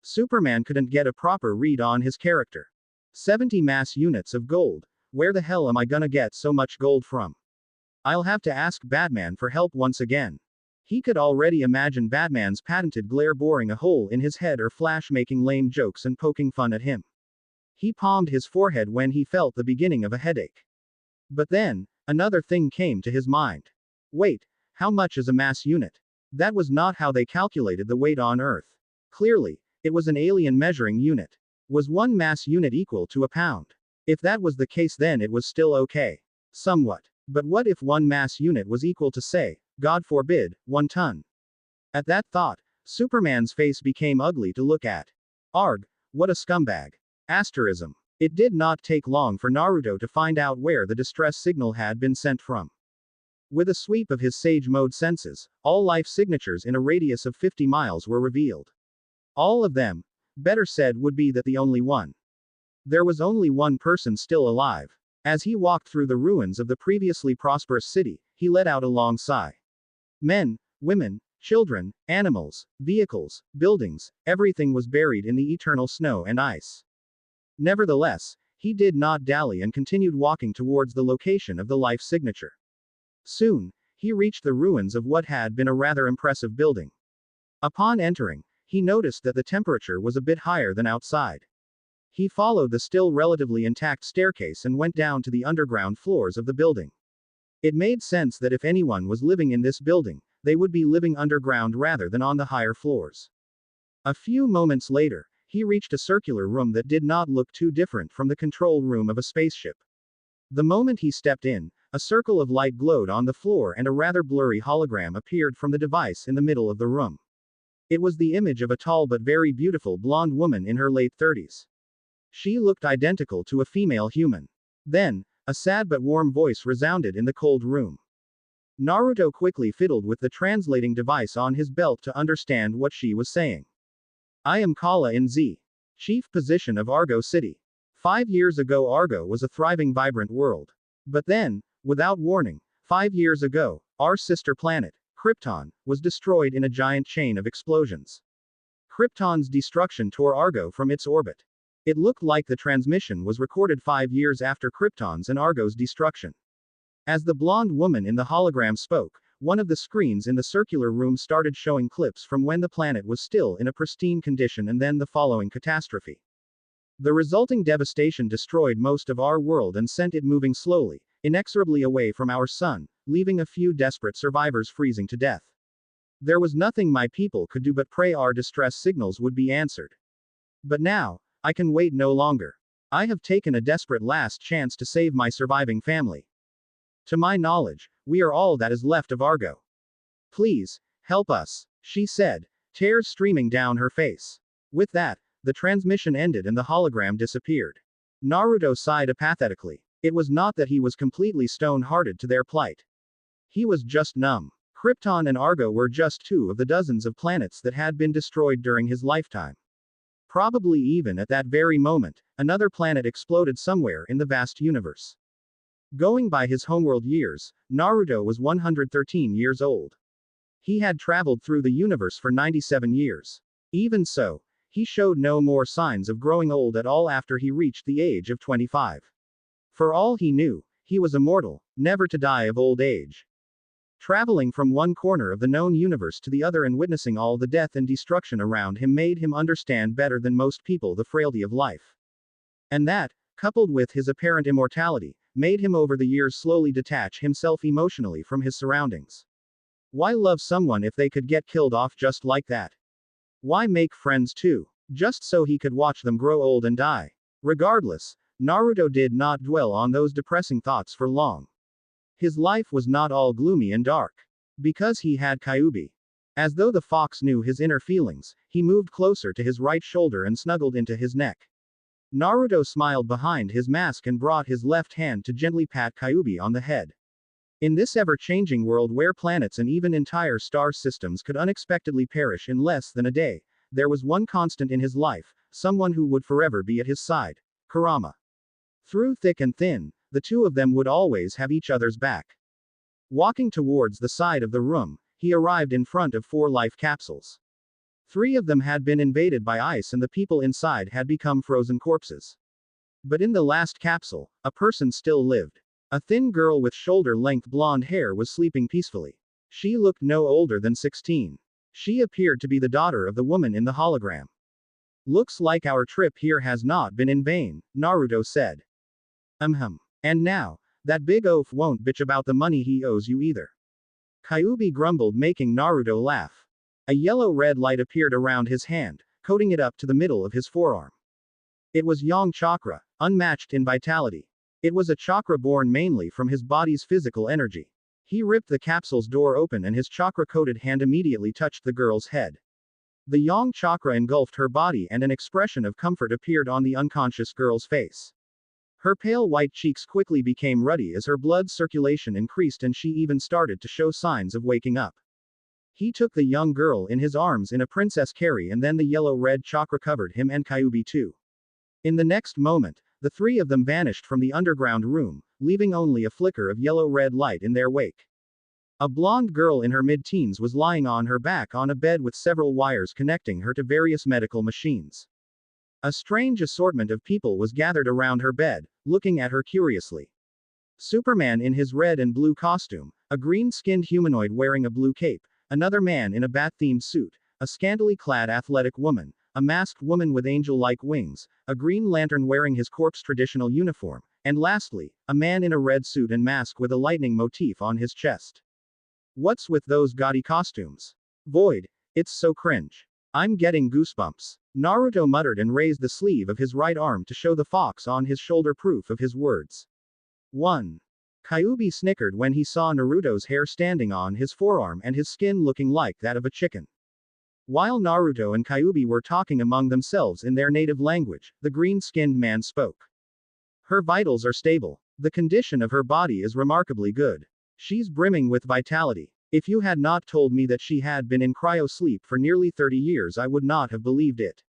Speaker 2: Superman couldn't get a proper read on his character. 70 mass units of gold. Where the hell am I gonna get so much gold from? I'll have to ask Batman for help once again. He could already imagine Batman's patented glare boring a hole in his head or Flash making lame jokes and poking fun at him. He palmed his forehead when he felt the beginning of a headache. But then, another thing came to his mind. Wait, how much is a mass unit? That was not how they calculated the weight on Earth. Clearly, it was an alien measuring unit. Was one mass unit equal to a pound? If that was the case, then it was still okay. Somewhat. But what if one mass unit was equal to, say, God forbid, 1 ton? At that thought, Superman's face became ugly to look at. Arg, what a scumbag. Asterism. It did not take long for Naruto to find out where the distress signal had been sent from. With a sweep of his sage mode senses, all life signatures in a radius of 50 miles were revealed. All of them. Better said would be that the only one. There was only one person still alive. As he walked through the ruins of the previously prosperous city, he let out a long sigh. Men, women, children, animals, vehicles, buildings, everything was buried in the eternal snow and ice. Nevertheless, he did not dally and continued walking towards the location of the life signature. Soon, he reached the ruins of what had been a rather impressive building. Upon entering, he noticed that the temperature was a bit higher than outside. He followed the still relatively intact staircase and went down to the underground floors of the building. It made sense that if anyone was living in this building, they would be living underground rather than on the higher floors. A few moments later, he reached a circular room that did not look too different from the control room of a spaceship. The moment he stepped in, a circle of light glowed on the floor and a rather blurry hologram appeared from the device in the middle of the room. It was the image of a tall but very beautiful blonde woman in her late 30s. She looked identical to a female human. Then, a sad but warm voice resounded in the cold room. Naruto quickly fiddled with the translating device on his belt to understand what she was saying. I am Kala in Z. Chief position of Argo City. 5 years ago Argo was a thriving vibrant world. But then, without warning, 5 years ago, our sister planet, Krypton, was destroyed in a giant chain of explosions. Krypton's destruction tore Argo from its orbit. It looked like the transmission was recorded 5 years after Krypton's and Argo's destruction. As the blonde woman in the hologram spoke, one of the screens in the circular room started showing clips from when the planet was still in a pristine condition and then the following catastrophe. The resulting devastation destroyed most of our world and sent it moving slowly, inexorably away from our sun, leaving a few desperate survivors freezing to death. There was nothing my people could do but pray our distress signals would be answered. But now, I can wait no longer. I have taken a desperate last chance to save my surviving family. To my knowledge, we are all that is left of Argo. Please, help us, she said, tears streaming down her face. With that, the transmission ended and the hologram disappeared. Naruto sighed apathetically. It was not that he was completely stone-hearted to their plight. He was just numb. Krypton and Argo were just 2 of the dozens of planets that had been destroyed during his lifetime. Probably even at that very moment, another planet exploded somewhere in the vast universe. Going by his homeworld years, Naruto was 113 years old. He had traveled through the universe for 97 years. Even so, he showed no more signs of growing old at all after he reached the age of 25. For all he knew, he was immortal, never to die of old age. Traveling from one corner of the known universe to the other and witnessing all the death and destruction around him made him understand better than most people the frailty of life. And that, coupled with his apparent immortality, made him over the years slowly detach himself emotionally from his surroundings. Why love someone if they could get killed off just like that? Why make friends too? Just so he could watch them grow old and die. Regardless, Naruto did not dwell on those depressing thoughts for long. His life was not all gloomy and dark. Because he had Kyuubi. As though the fox knew his inner feelings, he moved closer to his right shoulder and snuggled into his neck. Naruto smiled behind his mask and brought his left hand to gently pat Kyuubi on the head. In this ever-changing world where planets and even entire star systems could unexpectedly perish in less than a day, there was one constant in his life, someone who would forever be at his side: Kurama. Through thick and thin, the two of them would always have each other's back. Walking towards the side of the room, he arrived in front of 4 life capsules. 3 of them had been invaded by ice and the people inside had become frozen corpses. But in the last capsule, a person still lived. A thin girl with shoulder-length blonde hair was sleeping peacefully. She looked no older than 16. She appeared to be the daughter of the woman in the hologram. Looks like our trip here has not been in vain, Naruto said. And now, that big oaf won't bitch about the money he owes you either. Kyuubi grumbled, making Naruto laugh. A yellow-red light appeared around his hand, coating it up to the middle of his forearm. It was Yang Chakra, unmatched in vitality. It was a chakra born mainly from his body's physical energy. He ripped the capsule's door open and his chakra-coated hand immediately touched the girl's head. The Yang Chakra engulfed her body and an expression of comfort appeared on the unconscious girl's face. Her pale white cheeks quickly became ruddy as her blood circulation increased and she even started to show signs of waking up. He took the young girl in his arms in a princess carry and then the yellow-red chakra covered him and Kyuubi too. In the next moment, the three of them vanished from the underground room, leaving only a flicker of yellow-red light in their wake. A blonde girl in her mid-teens was lying on her back on a bed with several wires connecting her to various medical machines. A strange assortment of people was gathered around her bed, looking at her curiously. Superman in his red and blue costume, a green-skinned humanoid wearing a blue cape, another man in a bat-themed suit, a scantily clad athletic woman, a masked woman with angel-like wings, a Green Lantern wearing his corp's traditional uniform, and lastly, a man in a red suit and mask with a lightning motif on his chest. What's with those gaudy costumes? Void, it's so cringe. I'm getting goosebumps. Naruto muttered and raised the sleeve of his right arm to show the fox on his shoulder proof of his words. 1. Kyuubi snickered when he saw Naruto's hair standing on his forearm and his skin looking like that of a chicken. While Naruto and Kyuubi were talking among themselves in their native language, the green-skinned man spoke. Her vitals are stable. The condition of her body is remarkably good. She's brimming with vitality. If you had not told me that she had been in cryo-sleep for nearly 30 years, I would not have believed it.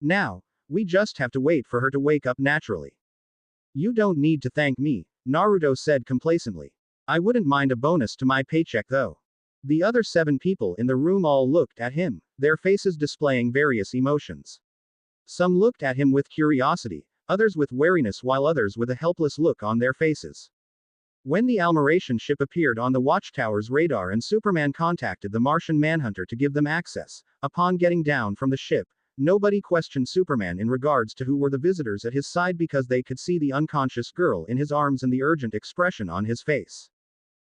Speaker 2: Now, we just have to wait for her to wake up naturally. You don't need to thank me, Naruto said complacently. I wouldn't mind a bonus to my paycheck though. The other 7 people in the room all looked at him, their faces displaying various emotions. Some looked at him with curiosity, others with wariness, while others with a helpless look on their faces. When the Almeration ship appeared on the Watchtower's radar and Superman contacted the Martian Manhunter to give them access, upon getting down from the ship, nobody questioned Superman in regards to who were the visitors at his side because they could see the unconscious girl in his arms and the urgent expression on his face.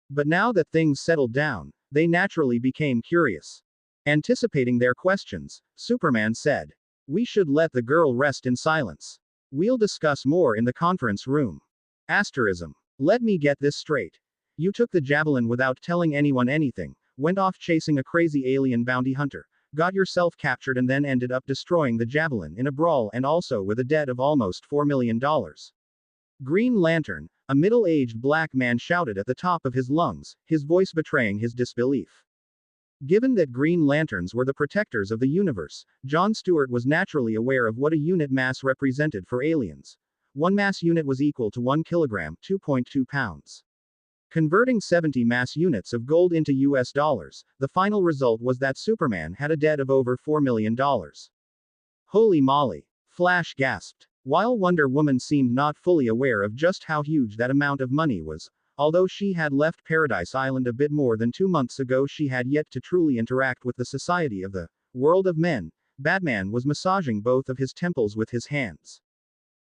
Speaker 2: But now that things settled down, they naturally became curious. Anticipating their questions, Superman said, "We should let the girl rest in silence. We'll discuss more in the conference room." Asterism. Let me get this straight. You took the javelin without telling anyone anything, went off chasing a crazy alien bounty hunter, got yourself captured and then ended up destroying the javelin in a brawl and also with a debt of almost $4 million. Green Lantern, a middle-aged black man shouted at the top of his lungs, his voice betraying his disbelief. Given that Green Lanterns were the protectors of the universe, John Stewart was naturally aware of what a unit mass represented for aliens. One mass unit was equal to 1 kilogram, 2.2 pounds. Converting 70 mass units of gold into US dollars, the final result was that Superman had a debt of over $4 million. Holy moly! Flash gasped. While Wonder Woman seemed not fully aware of just how huge that amount of money was, although she had left Paradise Island a bit more than 2 months ago, she had yet to truly interact with the society of the world of men. Batman was massaging both of his temples with his hands.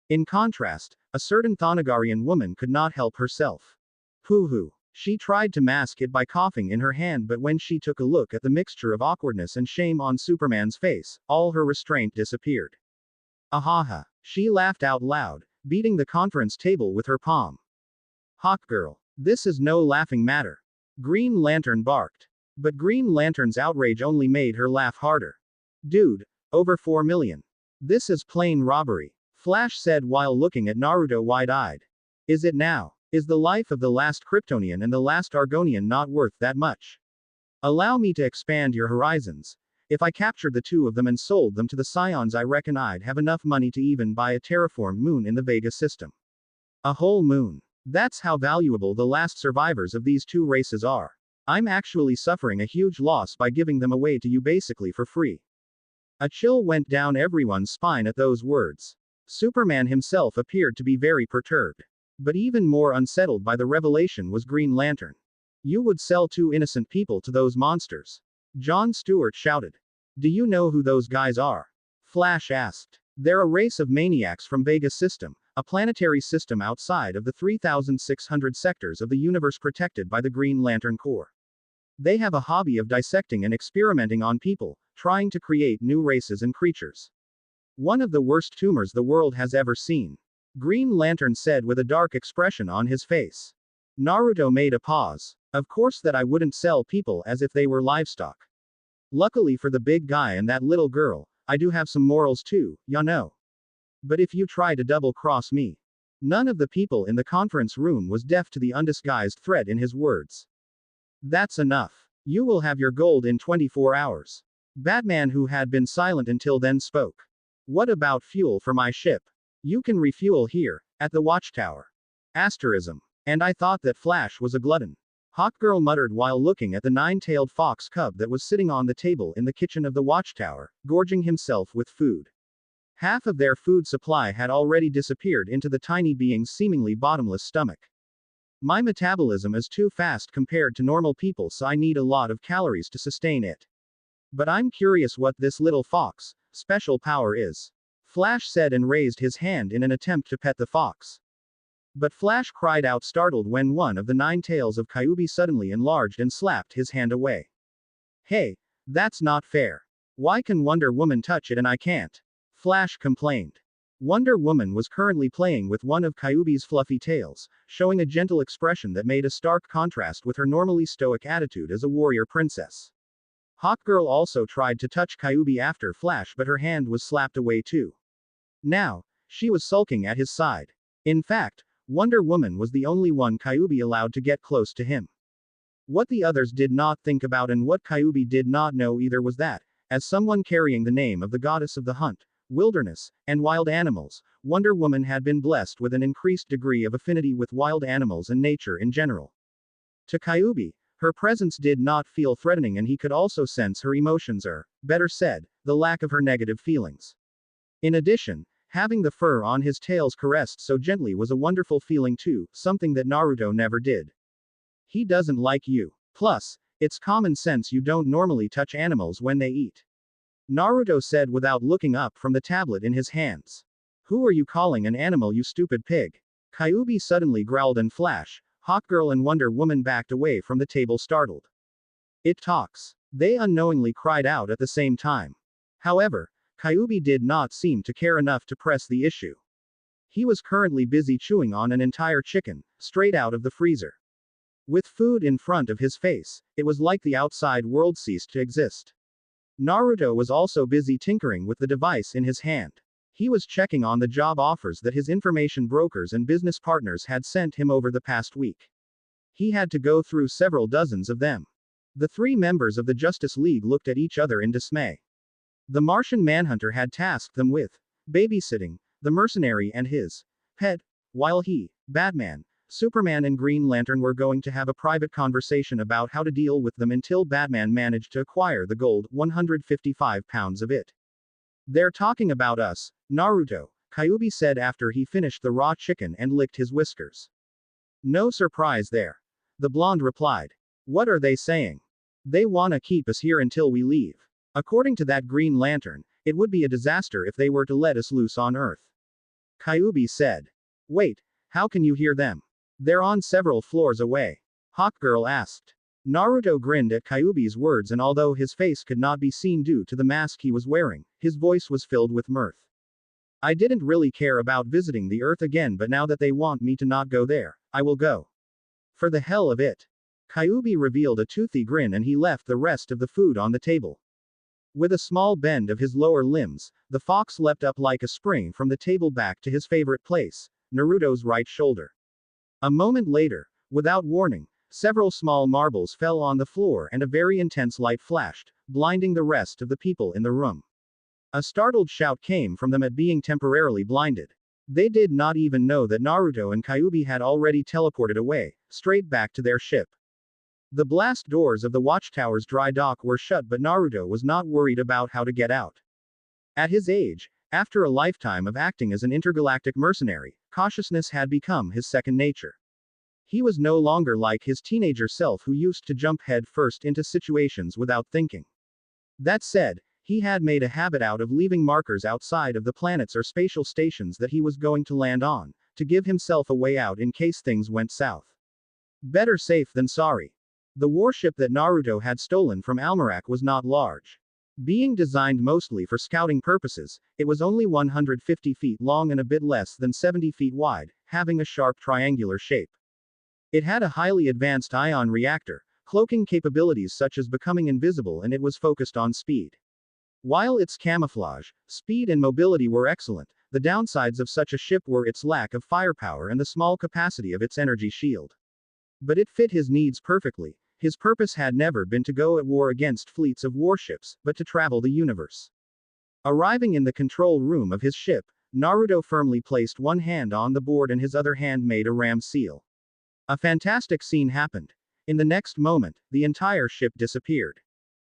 Speaker 2: In contrast, a certain Thanagarian woman could not help herself. Hoo-hoo. She tried to mask it by coughing in her hand, but when she took a look at the mixture of awkwardness and shame on Superman's face, all her restraint disappeared. Ahaha. She laughed out loud, beating the conference table with her palm. Hawk girl. This is no laughing matter. Green Lantern barked. But Green Lantern's outrage only made her laugh harder. Dude, over 4 million. This is plain robbery. Flash said while looking at Naruto wide-eyed. Is it now? Is the life of the last Kryptonian and the last Argonian not worth that much? Allow me to expand your horizons. If I captured the 2 of them and sold them to the Scions, I reckon I'd have enough money to even buy a terraformed moon in the Vega system. A whole moon. That's how valuable the last survivors of these 2 races are. I'm actually suffering a huge loss by giving them away to you basically for free. A chill went down everyone's spine at those words. Superman himself appeared to be very perturbed. But even more unsettled by the revelation was Green Lantern. You would sell 2 innocent people to those monsters? John Stewart shouted. Do you know who those guys are? Flash asked. They're a race of maniacs from Vega system, a planetary system outside of the 3,600 sectors of the universe protected by the Green Lantern Corps. They have a hobby of dissecting and experimenting on people, trying to create new races and creatures. One of the worst tumors the world has ever seen. Green Lantern said with a dark expression on his face. Naruto made a pause. Of course that I wouldn't sell people as if they were livestock. Luckily for the big guy and that little girl, I do have some morals too, ya know. But if you try to double-cross me. None of the people in the conference room was deaf to the undisguised threat in his words. That's enough. You will have your gold in 24 hours. Batman, who had been silent until then, spoke. What about fuel for my ship? You can refuel here, at the Watchtower. Asterism. And I thought that Flash was a glutton. Hawkgirl muttered while looking at the nine-tailed fox cub that was sitting on the table in the kitchen of the Watchtower, gorging himself with food. Half of their food supply had already disappeared into the tiny being's seemingly bottomless stomach. My metabolism is too fast compared to normal people, so I need a lot of calories to sustain it. But I'm curious what this little fox special power is. Flash said and raised his hand in an attempt to pet the fox. But Flash cried out startled when one of the nine tails of Kyuubi suddenly enlarged and slapped his hand away. Hey, that's not fair. Why can Wonder Woman touch it and I can't? Flash complained. Wonder Woman was currently playing with one of Kyuubi's fluffy tails, showing a gentle expression that made a stark contrast with her normally stoic attitude as a warrior princess. Hawkgirl also tried to touch Kyuubi after Flash, but her hand was slapped away too. Now, she was sulking at his side. In fact, Wonder Woman was the only one Kyuubi allowed to get close to him. What the others did not think about and what Kyuubi did not know either was that, as someone carrying the name of the goddess of the hunt, wilderness, and wild animals, Wonder Woman had been blessed with an increased degree of affinity with wild animals and nature in general. To Kyuubi, her presence did not feel threatening and he could also sense her emotions, or, better said, the lack of her negative feelings. In addition, having the fur on his tails caressed so gently was a wonderful feeling too, something that Naruto never did. He doesn't like you. Plus, it's common sense you don't normally touch animals when they eat. Naruto said without looking up from the tablet in his hands. Who are you calling an animal, you stupid pig? Kyuubi suddenly growled and Flash, Hawkgirl and Wonder Woman backed away from the table startled. It talks. They unknowingly cried out at the same time. However, Kyuubi did not seem to care enough to press the issue. He was currently busy chewing on an entire chicken, straight out of the freezer. With food in front of his face, it was like the outside world ceased to exist. Naruto was also busy tinkering with the device in his hand. He was checking on the job offers that his information brokers and business partners had sent him over the past week. He had to go through several dozens of them. The three members of the Justice League looked at each other in dismay. The Martian Manhunter had tasked them with babysitting the mercenary and his pet, while he, Batman, Superman and Green Lantern were going to have a private conversation about how to deal with them until Batman managed to acquire the gold 155 pounds of it. They're talking about us, Naruto, Kyuubi said after he finished the raw chicken and licked his whiskers. No surprise there. The blonde replied. What are they saying? They wanna keep us here until we leave. According to that Green Lantern, it would be a disaster if they were to let us loose on Earth. Kyuubi said. Wait, how can you hear them? They're on several floors away. Hawkgirl asked. Naruto grinned at Kyuubi's words, and although his face could not be seen due to the mask he was wearing, his voice was filled with mirth. I didn't really care about visiting the Earth again, but now that they want me to not go there, I will go. For the hell of it. Kyuubi revealed a toothy grin and he left the rest of the food on the table. With a small bend of his lower limbs, the fox leapt up like a spring from the table back to his favorite place, Naruto's right shoulder. A moment later, without warning, several small marbles fell on the floor and a very intense light flashed, blinding the rest of the people in the room. A startled shout came from them at being temporarily blinded. They did not even know that Naruto and Kyuubi had already teleported away, straight back to their ship. The blast doors of the Watchtower's dry dock were shut, but Naruto was not worried about how to get out. At his age, after a lifetime of acting as an intergalactic mercenary, cautiousness had become his second nature. He was no longer like his teenager self who used to jump head first into situations without thinking. That said, he had made a habit out of leaving markers outside of the planets or spatial stations that he was going to land on, to give himself a way out in case things went south. Better safe than sorry. The warship that Naruto had stolen from Almerac was not large. Being designed mostly for scouting purposes, it was only 150 feet long and a bit less than 70 feet wide, having a sharp triangular shape. It had a highly advanced ion reactor, cloaking capabilities such as becoming invisible, and it was focused on speed. While its camouflage, speed and mobility were excellent, the downsides of such a ship were its lack of firepower and the small capacity of its energy shield. But it fit his needs perfectly. His purpose had never been to go at war against fleets of warships, but to travel the universe. Arriving in the control room of his ship, Naruto firmly placed one hand on the board and his other hand made a ram seal. A fantastic scene happened. In the next moment, the entire ship disappeared.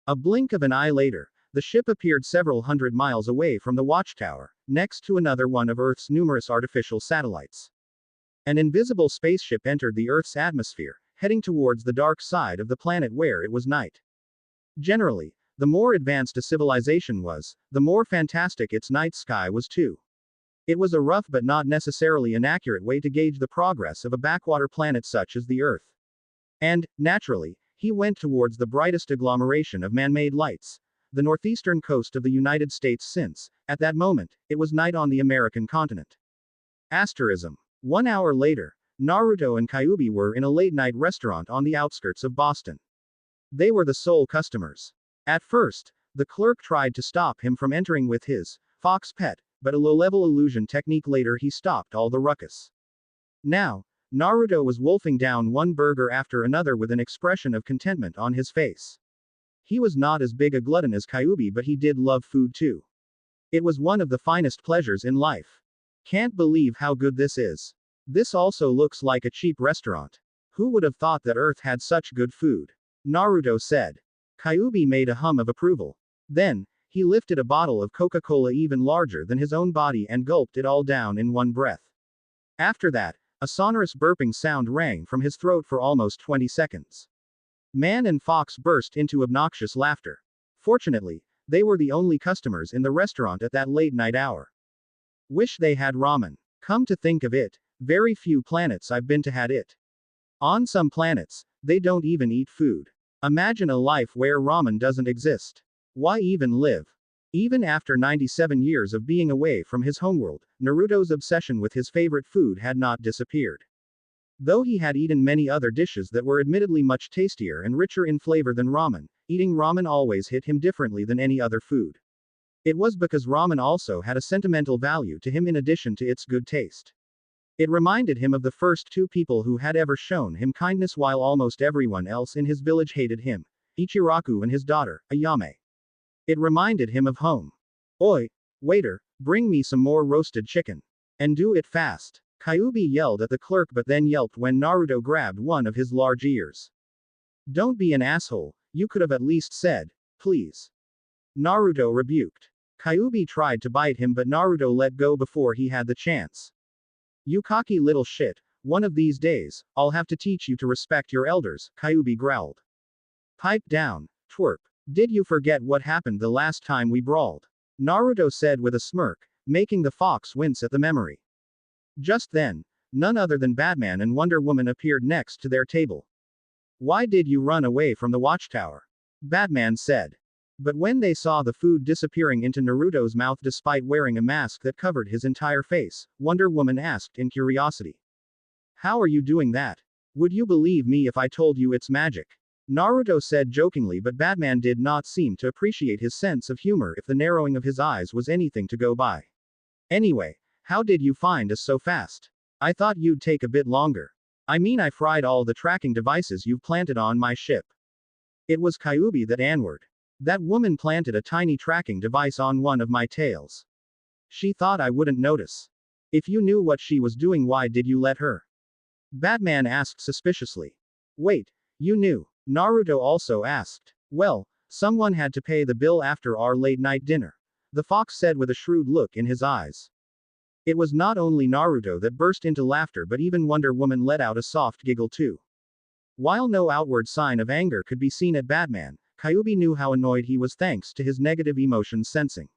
Speaker 2: A blink of an eye later, the ship appeared several hundred miles away from the Watchtower, next to another one of Earth's numerous artificial satellites. An invisible spaceship entered the Earth's atmosphere, heading towards the dark side of the planet where it was night. Generally, the more advanced a civilization was, the more fantastic its night sky was too. It was a rough but not necessarily inaccurate way to gauge the progress of a backwater planet such as the Earth. And, naturally, he went towards the brightest agglomeration of man-made lights, the northeastern coast of the United States since, at that moment, it was night on the American continent. Asterism. 1 hour later, Naruto and Kyuubi were in a late-night restaurant on the outskirts of Boston. They were the sole customers. At first, the clerk tried to stop him from entering with his fox pet, but a low-level illusion technique later he stopped all the ruckus. Now, Naruto was wolfing down one burger after another with an expression of contentment on his face. He was not as big a glutton as Kyuubi, but he did love food too. It was one of the finest pleasures in life. Can't believe how good this is. This also looks like a cheap restaurant. Who would have thought that Earth had such good food? Naruto said. Kyuubi made a hum of approval. Then, he lifted a bottle of Coca-Cola even larger than his own body and gulped it all down in one breath. After that, a sonorous burping sound rang from his throat for almost 20 seconds. Man and Fox burst into obnoxious laughter. Fortunately, they were the only customers in the restaurant at that late night hour. Wish they had ramen. Come to think of it, very few planets I've been to had it. On some planets, they don't even eat food. Imagine a life where ramen doesn't exist. Why even live? Even after 97 years of being away from his homeworld, Naruto's obsession with his favorite food had not disappeared. Though he had eaten many other dishes that were admittedly much tastier and richer in flavor than ramen, eating ramen always hit him differently than any other food. It was because ramen also had a sentimental value to him in addition to its good taste. It reminded him of the first two people who had ever shown him kindness while almost everyone else in his village hated him, Ichiraku and his daughter, Ayame. It reminded him of home. Oi, waiter, bring me some more roasted chicken. And do it fast. Kyuubi yelled at the clerk but then yelped when Naruto grabbed one of his large ears. Don't be an asshole, you could have at least said, please. Naruto rebuked. Kyuubi tried to bite him but Naruto let go before he had the chance. You cocky little shit, one of these days, I'll have to teach you to respect your elders, Kyuubi growled. Pipe down, twerp. Did you forget what happened the last time we brawled? Naruto said with a smirk, making the fox wince at the memory. Just then, none other than Batman and Wonder Woman appeared next to their table. Why did you run away from the Watchtower? Batman said. But when they saw the food disappearing into Naruto's mouth despite wearing a mask that covered his entire face, Wonder Woman asked in curiosity. How are you doing that? Would you believe me if I told you it's magic? Naruto said jokingly, but Batman did not seem to appreciate his sense of humor if the narrowing of his eyes was anything to go by. Anyway, how did you find us so fast? I thought you'd take a bit longer. I mean, I fried all the tracking devices you've planted on my ship. It was Kyuubi that answered. That woman planted a tiny tracking device on one of my tails. She thought I wouldn't notice. If you knew what she was doing, why did you let her? Batman asked suspiciously. Wait, you knew? Naruto also asked. Well, someone had to pay the bill after our late-night dinner. The fox said with a shrewd look in his eyes. It was not only Naruto that burst into laughter, but even Wonder Woman let out a soft giggle too. While no outward sign of anger could be seen at Batman, Kyuubi knew how annoyed he was thanks to his negative emotions sensing.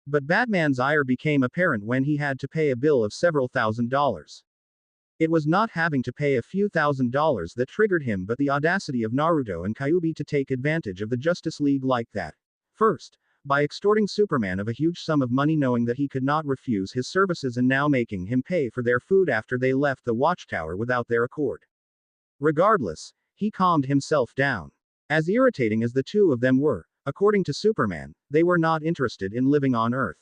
Speaker 2: But Batman's ire became apparent when he had to pay a bill of several $1,000s. It was not having to pay a few $1,000s that triggered him, but the audacity of Naruto and Kyuubi to take advantage of the Justice League like that. First, by extorting Superman of a huge sum of money knowing that he could not refuse his services, and now making him pay for their food after they left the Watchtower without their accord. Regardless, he calmed himself down. As irritating as the two of them were, according to Superman, they were not interested in living on Earth.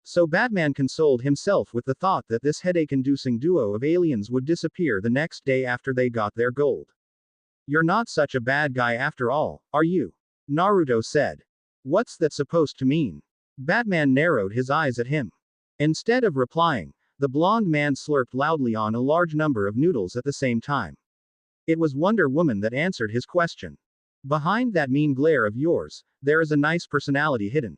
Speaker 2: So Batman consoled himself with the thought that this headache-inducing duo of aliens would disappear the next day after they got their gold. You're not such a bad guy after all, are you? Naruto said. What's that supposed to mean? Batman narrowed his eyes at him. Instead of replying, the blond man slurped loudly on a large number of noodles at the same time. It was Wonder Woman that answered his question. Behind that mean glare of yours, there is a nice personality hidden.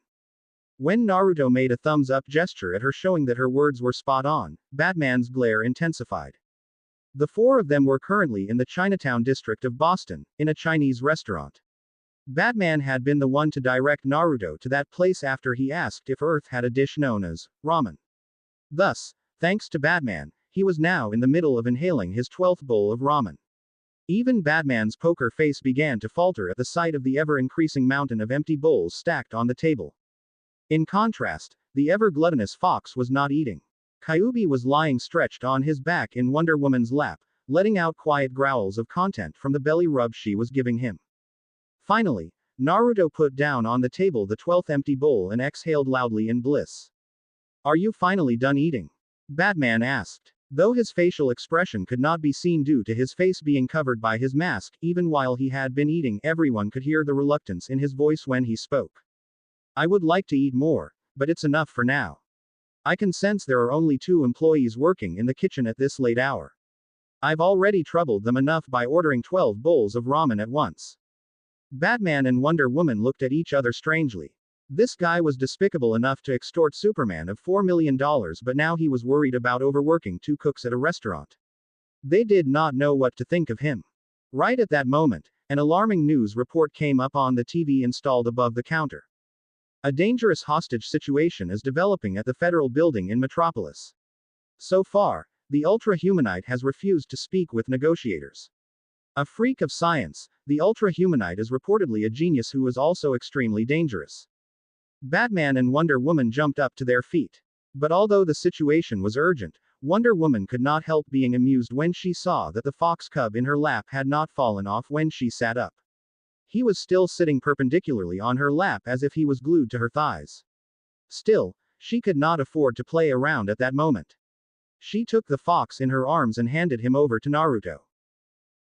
Speaker 2: When Naruto made a thumbs up gesture at her showing that her words were spot on, Batman's glare intensified. The four of them were currently in the Chinatown district of Boston, in a Chinese restaurant. Batman had been the one to direct Naruto to that place after he asked if Earth had a dish known as ramen. Thus, thanks to Batman, he was now in the middle of inhaling his 12th bowl of ramen. Even Batman's poker face began to falter at the sight of the ever-increasing mountain of empty bowls stacked on the table. In contrast, the ever-gluttonous Fox was not eating. Kyuubi was lying stretched on his back in Wonder Woman's lap, letting out quiet growls of content from the belly rub she was giving him. Finally, Naruto put down on the table the 12th empty bowl and exhaled loudly in bliss. Are you finally done eating? Batman asked. Though his facial expression could not be seen due to his face being covered by his mask, even while he had been eating, everyone could hear the reluctance in his voice when he spoke. I would like to eat more, but it's enough for now. I can sense there are only 2 employees working in the kitchen at this late hour. I've already troubled them enough by ordering 12 bowls of ramen at once. Batman and Wonder Woman looked at each other strangely. This guy was despicable enough to extort Superman of $4 million, but now he was worried about overworking 2 cooks at a restaurant. They did not know what to think of him. Right at that moment, an alarming news report came up on the TV installed above the counter. A dangerous hostage situation is developing at the federal building in Metropolis. So far, the Ultra-Humanite has refused to speak with negotiators. A freak of science, the Ultra-Humanite is reportedly a genius who is also extremely dangerous. Batman and Wonder Woman jumped up to their feet. But although the situation was urgent, Wonder Woman could not help being amused when she saw that the fox cub in her lap had not fallen off when she sat up. He was still sitting perpendicularly on her lap as if he was glued to her thighs. Still, she could not afford to play around at that moment. She took the fox in her arms and handed him over to Naruto.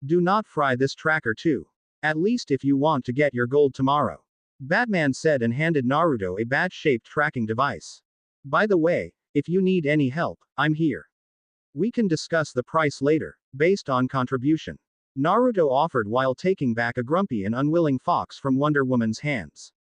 Speaker 2: Do not fry this tracker too. At least if you want to get your gold tomorrow. Batman said and handed Naruto a badge-shaped tracking device. By the way, if you need any help, I'm here. We can discuss the price later, based on contribution. Naruto offered while taking back a grumpy and unwilling fox from Wonder Woman's hands.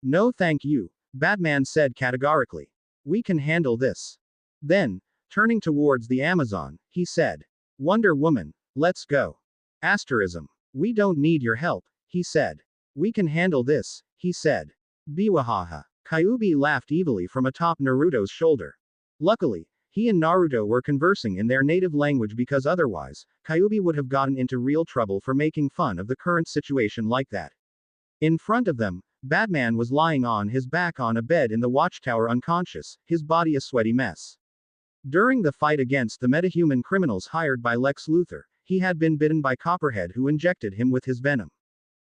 Speaker 2: No thank you, Batman said categorically. We can handle this. Then, turning towards the Amazon, he said, Wonder Woman, let's go. Asterism. We don't need your help, he said. We can handle this, he said. Biwahaha. Kyuubi laughed evilly from atop Naruto's shoulder. Luckily, he and Naruto were conversing in their native language because otherwise, Kyuubi would have gotten into real trouble for making fun of the current situation like that. In front of them, Batman was lying on his back on a bed in the Watchtower unconscious, his body a sweaty mess. During the fight against the metahuman criminals hired by Lex Luthor, he had been bitten by Copperhead, who injected him with his venom.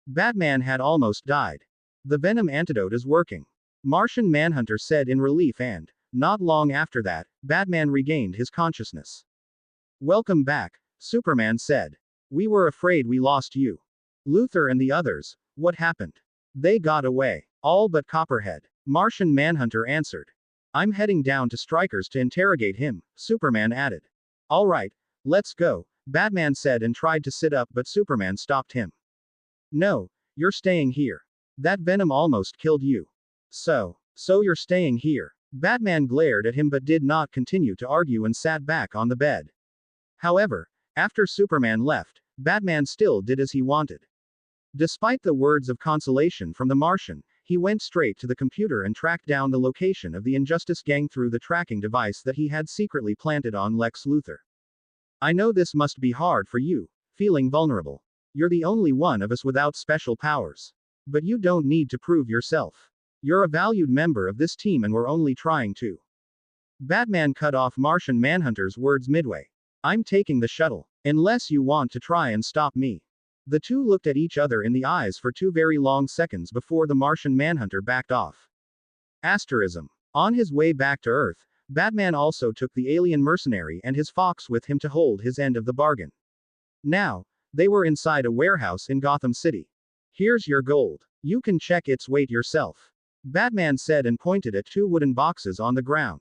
Speaker 2: Batman had almost died. The venom antidote is working, Martian Manhunter said in relief, and, not long after that, Batman regained his consciousness. Welcome back, Superman said. We were afraid we lost you. Luthor and the others, what happened? They got away. All but Copperhead. Martian Manhunter answered. I'm heading down to Stryker's to interrogate him, Superman added. All right, let's go, Batman said and tried to sit up, but Superman stopped him. No, you're staying here. That venom almost killed you. So you're staying here. Batman glared at him but did not continue to argue and sat back on the bed. However, after Superman left, Batman still did as he wanted. Despite the words of consolation from the Martian, he went straight to the computer and tracked down the location of the Injustice Gang through the tracking device that he had secretly planted on Lex Luthor. I know this must be hard for you, feeling vulnerable. You're the only one of us without special powers. But you don't need to prove yourself. You're a valued member of this team and we're only trying to. Batman cut off Martian Manhunter's words midway. I'm taking the shuttle, unless you want to try and stop me. The two looked at each other in the eyes for 2 very long seconds before the Martian Manhunter backed off. Asterism. On his way back to Earth, Batman also took the alien mercenary and his fox with him to hold his end of the bargain. Now, they were inside a warehouse in Gotham City. Here's your gold. You can check its weight yourself. Batman said and pointed at 2 wooden boxes on the ground.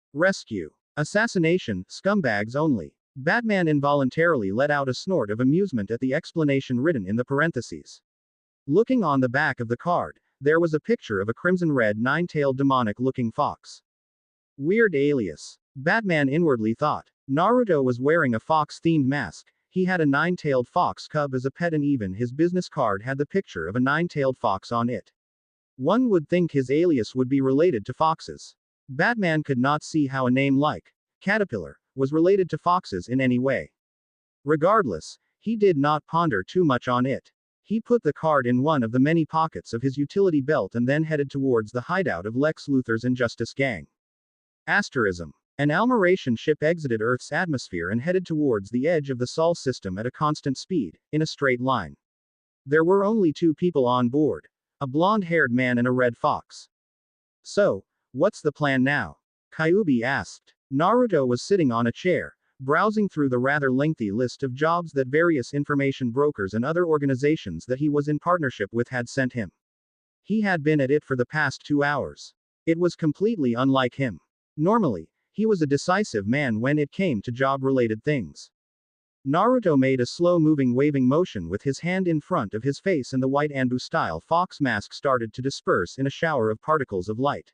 Speaker 2: Rescue. Assassination, scumbags only. Batman involuntarily let out a snort of amusement at the explanation written in the parentheses. Looking on the back of the card, there was a picture of a crimson-red nine-tailed demonic-looking fox. Weird alias. Batman inwardly thought. Naruto was wearing a fox-themed mask, he had a nine-tailed fox cub as a pet, and even his business card had the picture of a nine-tailed fox on it. One would think his alias would be related to foxes. Batman could not see how a name like Caterpillar was related to foxes in any way. Regardless, he did not ponder too much on it. He put the card in one of the many pockets of his utility belt and then headed towards the hideout of Lex Luthor's Injustice Gang. Asterism. An Almeration ship exited Earth's atmosphere and headed towards the edge of the Sol system at a constant speed, in a straight line. There were only two people on board, a blonde-haired man and a red fox. So, what's the plan now? Kyuubi asked. Naruto was sitting on a chair, browsing through the rather lengthy list of jobs that various information brokers and other organizations that he was in partnership with had sent him. He had been at it for the past 2 hours. It was completely unlike him. Normally, he was a decisive man when it came to job-related things. Naruto made a slow-moving waving motion with his hand in front of his face, and the white Anbu-style fox mask started to disperse in a shower of particles of light.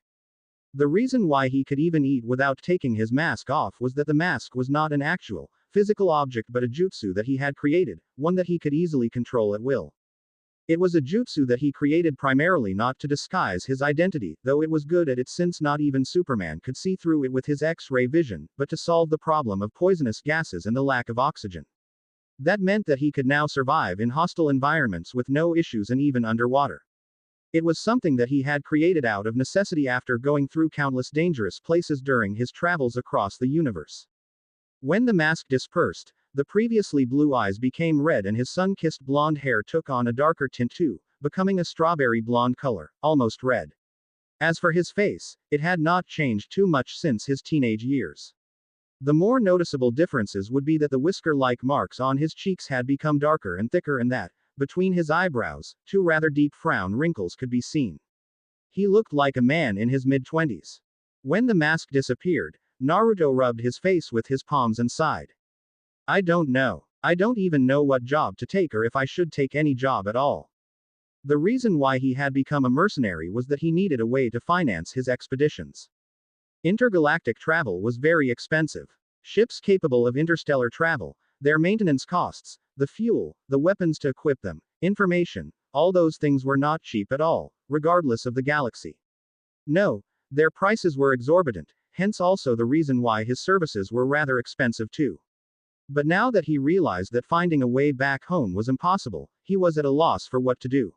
Speaker 2: The reason why he could even eat without taking his mask off was that the mask was not an actual, physical object but a jutsu that he had created, one that he could easily control at will. It was a jutsu that he created primarily not to disguise his identity, though it was good at it since not even Superman could see through it with his X-ray vision, but to solve the problem of poisonous gases and the lack of oxygen. That meant that he could now survive in hostile environments with no issues and even underwater. It was something that he had created out of necessity after going through countless dangerous places during his travels across the universe. When the mask dispersed, the previously blue eyes became red and his sun-kissed blonde hair took on a darker tint too, becoming a strawberry blonde color, almost red. As for his face, it had not changed too much since his teenage years. The more noticeable differences would be that the whisker-like marks on his cheeks had become darker and thicker, and that, between his eyebrows, 2 rather deep frown wrinkles could be seen. He looked like a man in his mid-20s. When the mask disappeared, Naruto rubbed his face with his palms and sighed. I don't know. I don't even know what job to take or if I should take any job at all. The reason why he had become a mercenary was that he needed a way to finance his expeditions. Intergalactic travel was very expensive. Ships capable of interstellar travel, their maintenance costs, the fuel, the weapons to equip them, information, all those things were not cheap at all, regardless of the galaxy. No, their prices were exorbitant, hence also the reason why his services were rather expensive too. But now that he realized that finding a way back home was impossible, he was at a loss for what to do.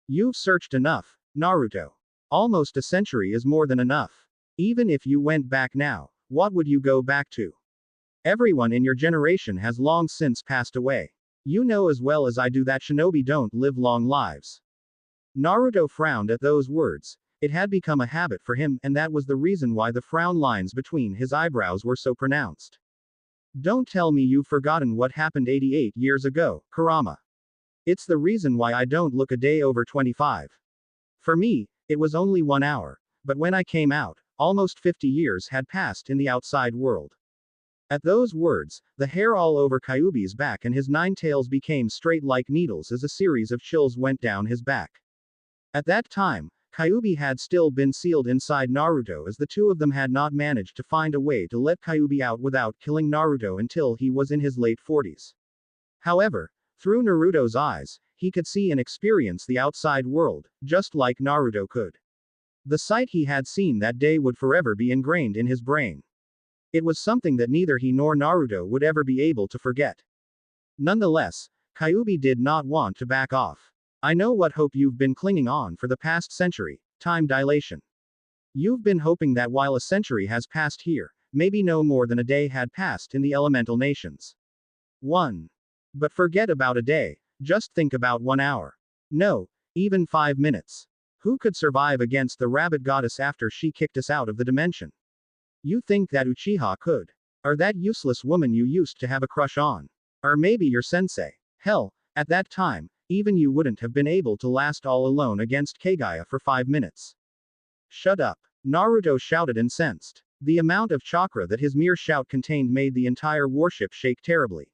Speaker 2: You've searched enough, Naruto. Almost a century is more than enough. Even if you went back now, what would you go back to? Everyone in your generation has long since passed away. You know as well as I do that shinobi don't live long lives. Naruto frowned at those words. It had become a habit for him, and that was the reason why the frown lines between his eyebrows were so pronounced. Don't tell me you've forgotten what happened 88 years ago, Kurama. It's the reason why I don't look a day over 25. For me, it was only 1 hour, but when I came out, almost 50 years had passed in the outside world. At those words, the hair all over Kyuubi's back and his 9 tails became straight like needles as a series of chills went down his back. At that time, Kyuubi had still been sealed inside Naruto as the two of them had not managed to find a way to let Kyuubi out without killing Naruto until he was in his late 40s. However, through Naruto's eyes, he could see and experience the outside world, just like Naruto could. The sight he had seen that day would forever be ingrained in his brain. It was something that neither he nor Naruto would ever be able to forget. Nonetheless, Kyuubi did not want to back off. I know what hope you've been clinging on for the past century, time dilation. You've been hoping that while a century has passed here, maybe no more than a day had passed in the elemental nations. 1. But forget about a day, just think about 1 hour. No, even 5 minutes. Who could survive against the rabbit goddess after she kicked us out of the dimension? You think that Uchiha could? Or that useless woman you used to have a crush on? Or maybe your sensei? Hell, at that time, even you wouldn't have been able to last all alone against Kagaya for 5 minutes. Shut up. Naruto shouted incensed. The amount of chakra that his mere shout contained made the entire warship shake terribly.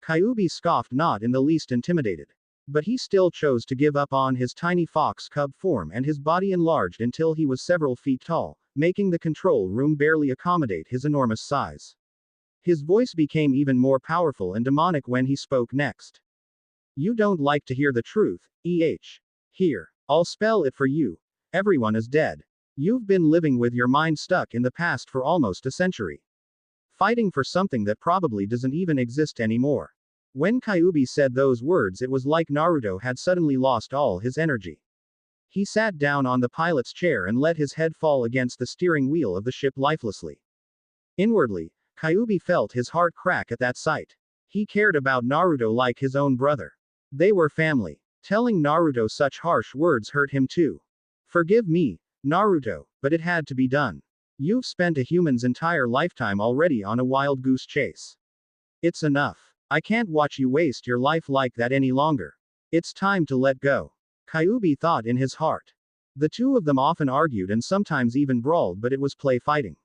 Speaker 2: Kyuubi scoffed, not in the least intimidated. But he still chose to give up on his tiny fox cub form, and his body enlarged until he was several feet tall, making the control room barely accommodate his enormous size. His voice became even more powerful and demonic when he spoke next. You don't like to hear the truth, Here. I'll spell it for you. Everyone is dead. You've been living with your mind stuck in the past for almost a century. Fighting for something that probably doesn't even exist anymore. When Kyuubi said those words, it was like Naruto had suddenly lost all his energy. He sat down on the pilot's chair and let his head fall against the steering wheel of the ship lifelessly. Inwardly, Kyuubi felt his heart crack at that sight. He cared about Naruto like his own brother. They were family. Telling Naruto such harsh words hurt him too. Forgive me, Naruto, but it had to be done. You've spent a human's entire lifetime already on a wild goose chase. It's enough. I can't watch you waste your life like that any longer. It's time to let go. Kyuubi thought in his heart. The two of them often argued and sometimes even brawled, but it was play fighting.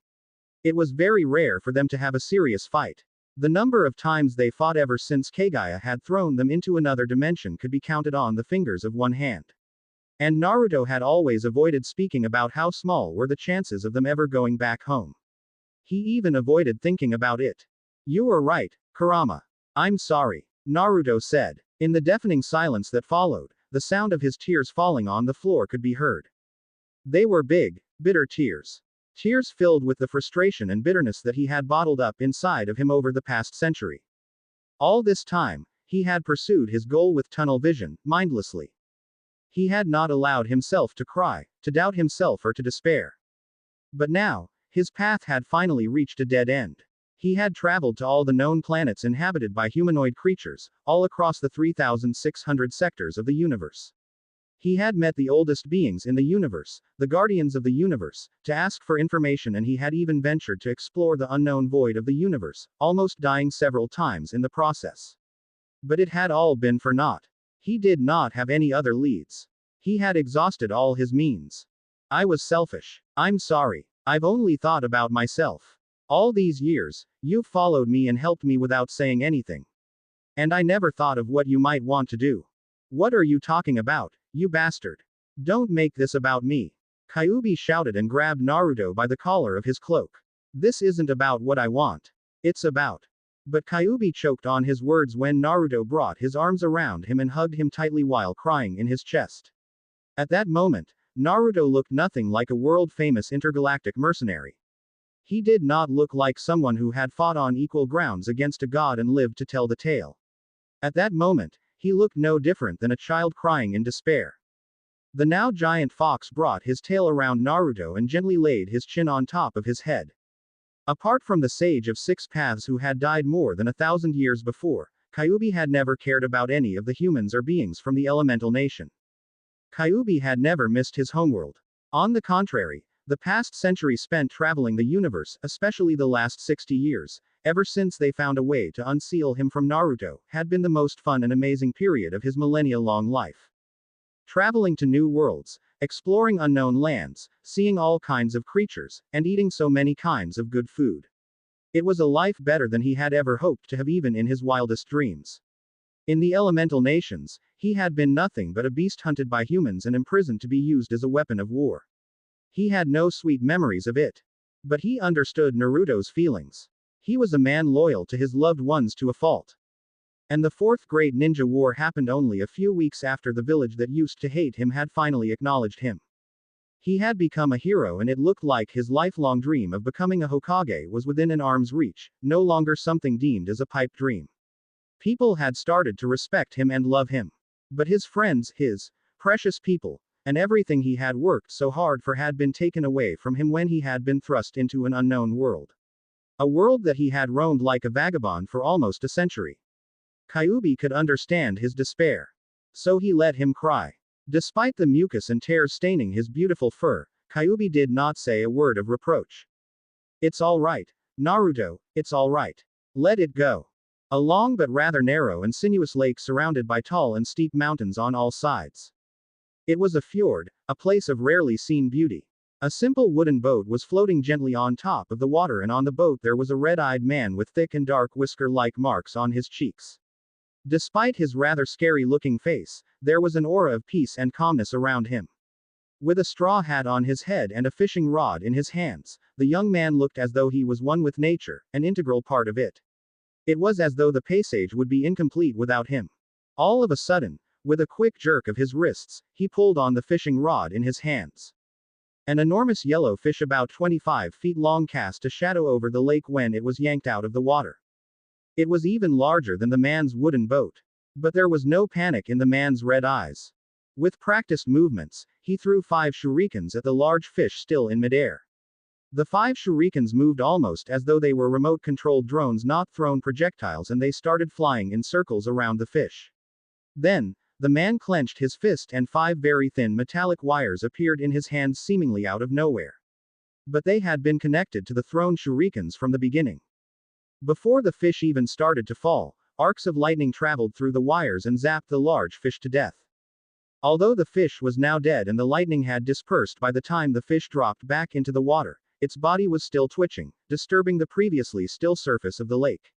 Speaker 2: It was very rare for them to have a serious fight. The number of times they fought ever since Kagaya had thrown them into another dimension could be counted on the fingers of one hand. And Naruto had always avoided speaking about how small were the chances of them ever going back home. He even avoided thinking about it. You were right, Kurama. I'm sorry, Naruto said. In the deafening silence that followed, the sound of his tears falling on the floor could be heard. They were big, bitter tears. Tears filled with the frustration and bitterness that he had bottled up inside of him over the past century. All this time, he had pursued his goal with tunnel vision, mindlessly. He had not allowed himself to cry, to doubt himself, or to despair. But now, his path had finally reached a dead end. He had traveled to all the known planets inhabited by humanoid creatures, all across the 3,600 sectors of the universe. He had met the oldest beings in the universe, the guardians of the universe, to ask for information, and he had even ventured to explore the unknown void of the universe, almost dying several times in the process. But it had all been for naught. He did not have any other leads. He had exhausted all his means. I was selfish. I'm sorry. I've only thought about myself. All these years, you've followed me and helped me without saying anything. And I never thought of what you might want to do. What are you talking about, you bastard? Don't make this about me. Kyuubi shouted and grabbed Naruto by the collar of his cloak. This isn't about what I want. It's about. But Kyuubi choked on his words when Naruto brought his arms around him and hugged him tightly while crying in his chest. At that moment, Naruto looked nothing like a world-famous intergalactic mercenary. He did not look like someone who had fought on equal grounds against a god and lived to tell the tale. At that moment, he looked no different than a child crying in despair. The now giant fox brought his tail around Naruto and gently laid his chin on top of his head. Apart from the sage of six paths who had died more than 1,000 years before, Kyuubi had never cared about any of the humans or beings from the elemental nation. Kyuubi had never missed his homeworld. On the contrary, the past century spent traveling the universe, especially the last 60 years, ever since they found a way to unseal him from Naruto, had been the most fun and amazing period of his millennia-long life. Traveling to new worlds, exploring unknown lands, seeing all kinds of creatures, and eating so many kinds of good food. It was a life better than he had ever hoped to have even in his wildest dreams. In the elemental nations, he had been nothing but a beast hunted by humans and imprisoned to be used as a weapon of war. He had no sweet memories of it. But he understood Naruto's feelings. He was a man loyal to his loved ones to a fault. And the Fourth Great Ninja War happened only a few weeks after the village that used to hate him had finally acknowledged him. He had become a hero and it looked like his lifelong dream of becoming a Hokage was within an arm's reach, no longer something deemed as a pipe dream. People had started to respect him and love him. But his friends, his precious people, and everything he had worked so hard for had been taken away from him when he had been thrust into an unknown world. A world that he had roamed like a vagabond for almost a century. Kyuubi could understand his despair. So he let him cry. Despite the mucus and tears staining his beautiful fur, Kyuubi did not say a word of reproach. It's all right, Naruto, it's all right. Let it go. A long but rather narrow and sinuous lake surrounded by tall and steep mountains on all sides. It was a fjord, a place of rarely seen beauty. A simple wooden boat was floating gently on top of the water, and on the boat there was a red-eyed man with thick and dark whisker-like marks on his cheeks. Despite his rather scary-looking face, there was an aura of peace and calmness around him. With a straw hat on his head and a fishing rod in his hands, the young man looked as though he was one with nature, an integral part of it. It was as though the passage would be incomplete without him. All of a sudden, with a quick jerk of his wrists, he pulled on the fishing rod in his hands. An enormous yellow fish about 25 feet long cast a shadow over the lake when it was yanked out of the water. It was even larger than the man's wooden boat. But there was no panic in the man's red eyes. With practiced movements, he threw 5 shurikens at the large fish still in midair. The 5 shurikens moved almost as though they were remote-controlled drones, not thrown projectiles, and they started flying in circles around the fish. Then, the man clenched his fist and 5 very thin metallic wires appeared in his hands seemingly out of nowhere. But they had been connected to the thrown shurikens from the beginning. Before the fish even started to fall, arcs of lightning traveled through the wires and zapped the large fish to death. Although the fish was now dead and the lightning had dispersed by the time the fish dropped back into the water, its body was still twitching, disturbing the previously still surface of the lake.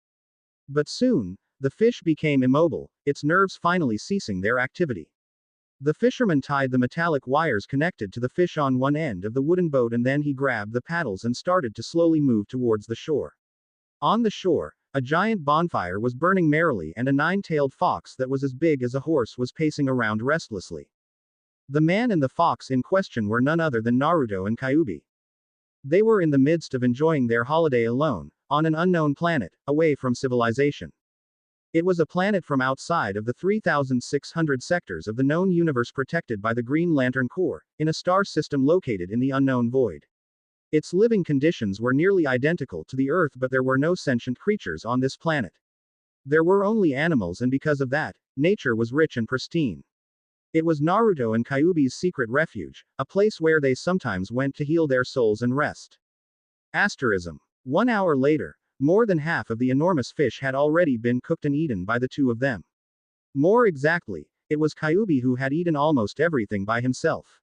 Speaker 2: But soon, the fish became immobile, its nerves finally ceasing their activity. The fisherman tied the metallic wires connected to the fish on one end of the wooden boat, and then he grabbed the paddles and started to slowly move towards the shore. On the shore, a giant bonfire was burning merrily and a 9-tailed fox that was as big as a horse was pacing around restlessly. The man and the fox in question were none other than Naruto and Kyuubi. They were in the midst of enjoying their holiday alone, on an unknown planet, away from civilization. It was a planet from outside of the 3,600 sectors of the known universe protected by the Green Lantern Corps, in a star system located in the unknown void. Its living conditions were nearly identical to the Earth, but there were no sentient creatures on this planet. There were only animals, and because of that, nature was rich and pristine. It was Naruto and Kyuubi's secret refuge, a place where they sometimes went to heal their souls and rest. Asterism. 1 hour later, more than half of the enormous fish had already been cooked and eaten by the two of them. More exactly, it was Kyuubi who had eaten almost everything by himself.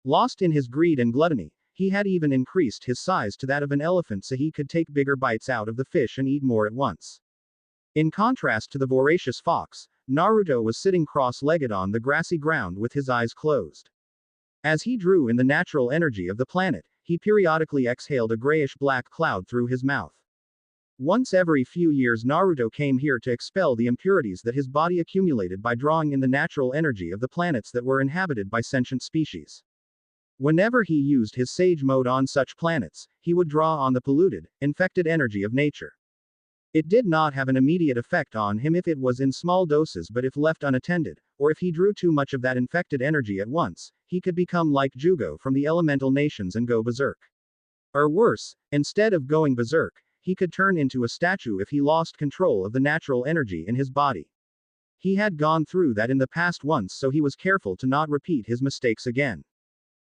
Speaker 2: Lost in his greed and gluttony, he had even increased his size to that of an elephant so he could take bigger bites out of the fish and eat more at once. In contrast to the voracious fox, Naruto was sitting cross-legged on the grassy ground with his eyes closed. As he drew in the natural energy of the planet, he periodically exhaled a grayish-black cloud through his mouth. Once every few years Naruto came here to expel the impurities that his body accumulated by drawing in the natural energy of the planets that were inhabited by sentient species. Whenever he used his sage mode on such planets, he would draw on the polluted, infected energy of nature. It did not have an immediate effect on him if it was in small doses, but if left unattended, or if he drew too much of that infected energy at once, he could become like Jugo from the elemental nations and go berserk. Or worse, instead of going berserk, he could turn into a statue if he lost control of the natural energy in his body. He had gone through that in the past once, so he was careful to not repeat his mistakes again.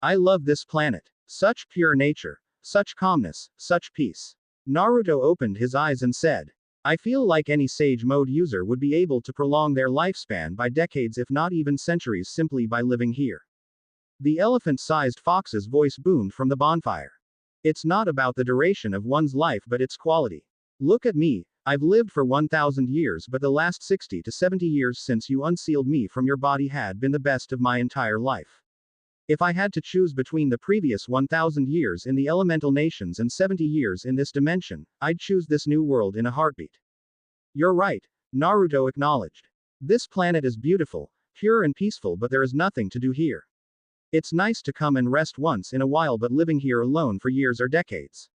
Speaker 2: I love this planet. Such pure nature. Such calmness. Such peace. Naruto opened his eyes and said, I feel like any sage mode user would be able to prolong their lifespan by decades if not even centuries simply by living here. The elephant-sized fox's voice boomed from the bonfire. It's not about the duration of one's life but its quality. Look at me, I've lived for 1,000 years, but the last 60 to 70 years since you unsealed me from your body had been the best of my entire life. If I had to choose between the previous 1,000 years in the elemental nations and 70 years in this dimension, I'd choose this new world in a heartbeat. You're right, Naruto acknowledged. This planet is beautiful, pure and peaceful, but there is nothing to do here. It's nice to come and rest once in a while, but living here alone for years or decades.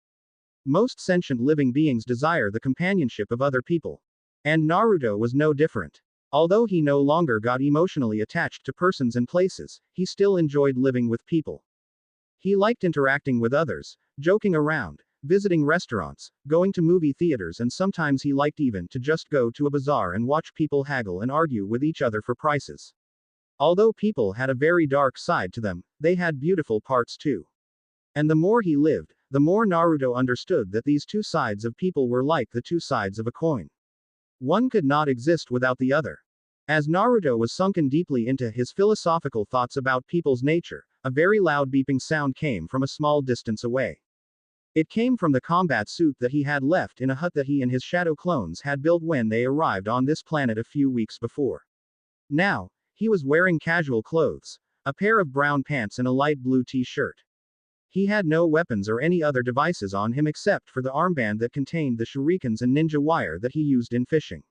Speaker 2: Most sentient living beings desire the companionship of other people. And Naruto was no different. Although he no longer got emotionally attached to persons and places, he still enjoyed living with people. He liked interacting with others, joking around, visiting restaurants, going to movie theaters, and sometimes he liked even to just go to a bazaar and watch people haggle and argue with each other for prices. Although people had a very dark side to them, they had beautiful parts too. And the more he lived, the more Naruto understood that these two sides of people were like the two sides of a coin. One could not exist without the other. As Naruto was sunken deeply into his philosophical thoughts about people's nature, a very loud beeping sound came from a small distance away. It came from the combat suit that he had left in a hut that he and his shadow clones had built when they arrived on this planet a few weeks before. Now, he was wearing casual clothes, a pair of brown pants and a light blue t-shirt. He had no weapons or any other devices on him except for the armband that contained the shurikens and ninja wire that he used in fishing.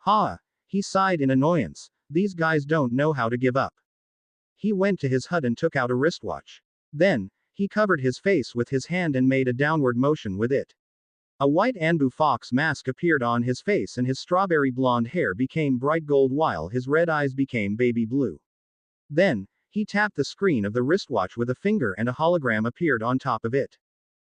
Speaker 2: Ha! He sighed in annoyance. These guys don't know how to give up. He went to his hut and took out a wristwatch. Then, he covered his face with his hand and made a downward motion with it. A white Anbu fox mask appeared on his face and his strawberry blonde hair became bright gold while his red eyes became baby blue. Then, he tapped the screen of the wristwatch with a finger and a hologram appeared on top of it.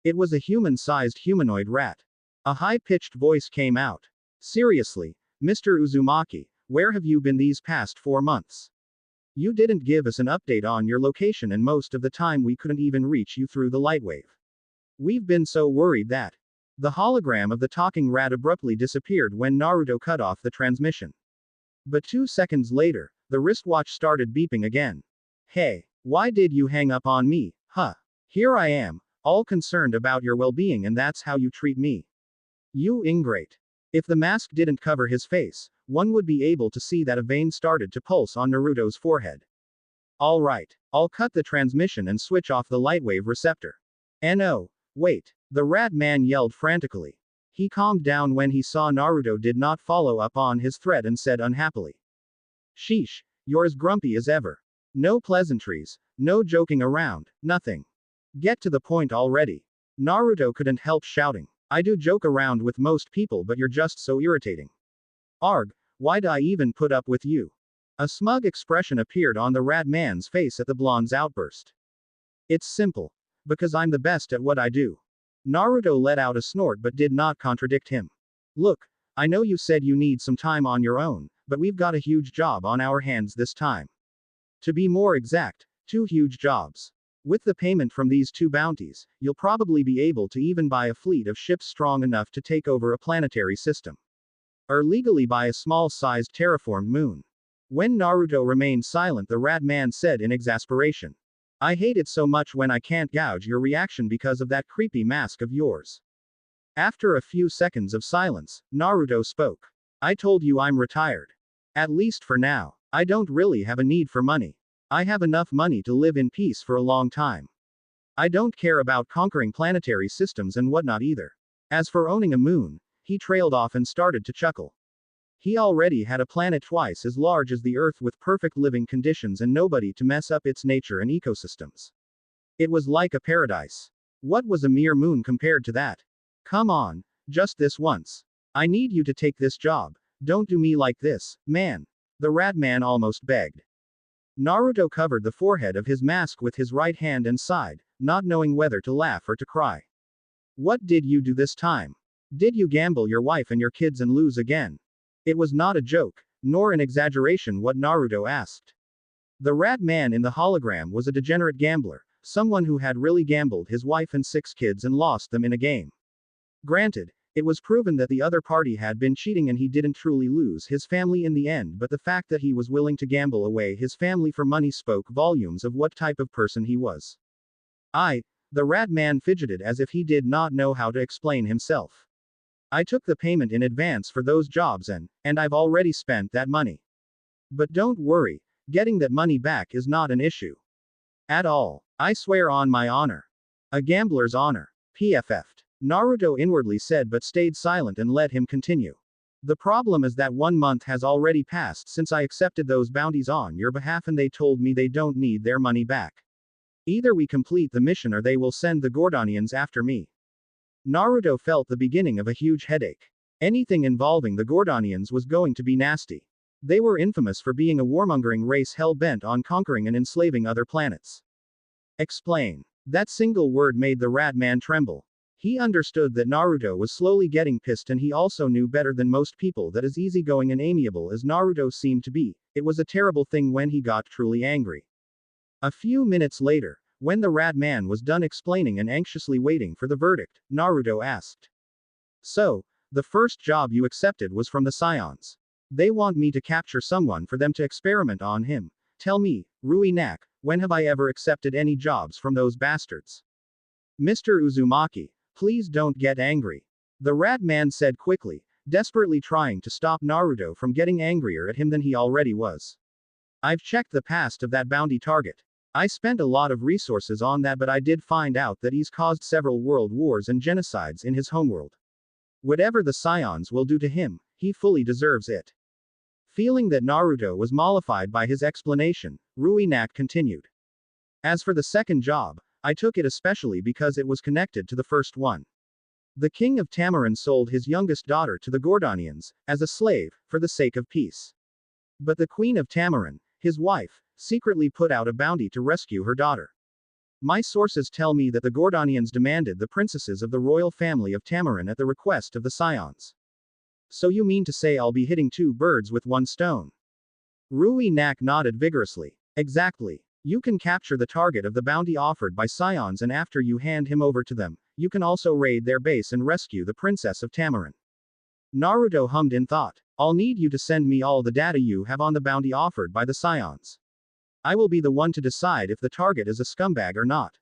Speaker 2: It was a human-sized humanoid rat. A high-pitched voice came out. Seriously, Mr. Uzumaki, where have you been these past 4 months? You didn't give us an update on your location and most of the time we couldn't even reach you through the lightwave. We've been so worried that. The hologram of the talking rat abruptly disappeared when Naruto cut off the transmission. But 2 seconds later, the wristwatch started beeping again. Hey, why did you hang up on me, huh? Here I am, all concerned about your well-being and that's how you treat me. You ingrate. If the mask didn't cover his face, one would be able to see that a vein started to pulse on Naruto's forehead. Alright, I'll cut the transmission and switch off the lightwave receptor. No, wait, the rat man yelled frantically. He calmed down when he saw Naruto did not follow up on his threat and said unhappily. Sheesh, you're as grumpy as ever. No pleasantries, no joking around, nothing. Get to the point already. Naruto couldn't help shouting. I do joke around with most people but you're just so irritating. Arg, why'd I even put up with you? A smug expression appeared on the rat man's face at the blonde's outburst. It's simple. Because I'm the best at what I do. Naruto let out a snort but did not contradict him. Look, I know you said you need some time on your own, but we've got a huge job on our hands this time. To be more exact, 2 huge jobs. With the payment from these 2 bounties, you'll probably be able to even buy a fleet of ships strong enough to take over a planetary system. Or legally buy a small-sized terraformed moon. When Naruto remained silent, the rat man said in exasperation. I hate it so much when I can't gauge your reaction because of that creepy mask of yours. After a few seconds of silence, Naruto spoke. I told you I'm retired. At least for now. I don't really have a need for money. I have enough money to live in peace for a long time. I don't care about conquering planetary systems and whatnot either. As for owning a moon, he trailed off and started to chuckle. He already had a planet twice as large as the Earth with perfect living conditions and nobody to mess up its nature and ecosystems. It was like a paradise. What was a mere moon compared to that? Come on, just this once. I need you to take this job. Don't do me like this, man. The rat man almost begged. Naruto covered the forehead of his mask with his right hand and sighed, not knowing whether to laugh or to cry. What did you do this time? Did you gamble your wife and your kids and lose again? It was not a joke, nor an exaggeration what Naruto asked. The rat man in the hologram was a degenerate gambler, someone who had really gambled his wife and 6 kids and lost them in a game. Granted, it was proven that the other party had been cheating and he didn't truly lose his family in the end, but the fact that he was willing to gamble away his family for money spoke volumes of what type of person he was. The rat man fidgeted as if he did not know how to explain himself. I took the payment in advance for those jobs and I've already spent that money. But don't worry, getting that money back is not an issue. At all. I swear on my honor. A gambler's honor. PFF'd. Naruto inwardly said but stayed silent and let him continue. The problem is that 1 month has already passed since I accepted those bounties on your behalf and they told me they don't need their money back. Either we complete the mission or they will send the Gordonians after me. Naruto felt the beginning of a huge headache. Anything involving the Gordonians was going to be nasty. They were infamous for being a warmongering race hell-bent on conquering and enslaving other planets. Explain. That single word made the rat man tremble. He understood that Naruto was slowly getting pissed and he also knew better than most people that as easygoing and amiable as Naruto seemed to be, it was a terrible thing when he got truly angry. A few minutes later, when the rat man was done explaining and anxiously waiting for the verdict, Naruto asked. So, the first job you accepted was from the Scions. They want me to capture someone for them to experiment on him. Tell me, Rui Nak, when have I ever accepted any jobs from those bastards? Mr. Uzumaki, please don't get angry. The rat man said quickly, desperately trying to stop Naruto from getting angrier at him than he already was. I've checked the past of that bounty target. I spent a lot of resources on that, but I did find out that he's caused several world wars and genocides in his homeworld. Whatever the Scions will do to him, he fully deserves it. Feeling that Naruto was mollified by his explanation, Rui Nak continued. As for the second job, I took it especially because it was connected to the first one. The king of Tamarin sold his youngest daughter to the Gordonians, as a slave, for the sake of peace. But the queen of Tamarin, his wife, secretly put out a bounty to rescue her daughter. My sources tell me that the Gordonians demanded the princesses of the royal family of Tamarin at the request of the Scions. So you mean to say I'll be hitting 2 birds with 1 stone? Rui Nak nodded vigorously. Exactly. You can capture the target of the bounty offered by Scions and after you hand him over to them, you can also raid their base and rescue the princess of Tamarin. Naruto hummed in thought. I'll need you to send me all the data you have on the bounty offered by the Scions. I will be the one to decide if the target is a scumbag or not.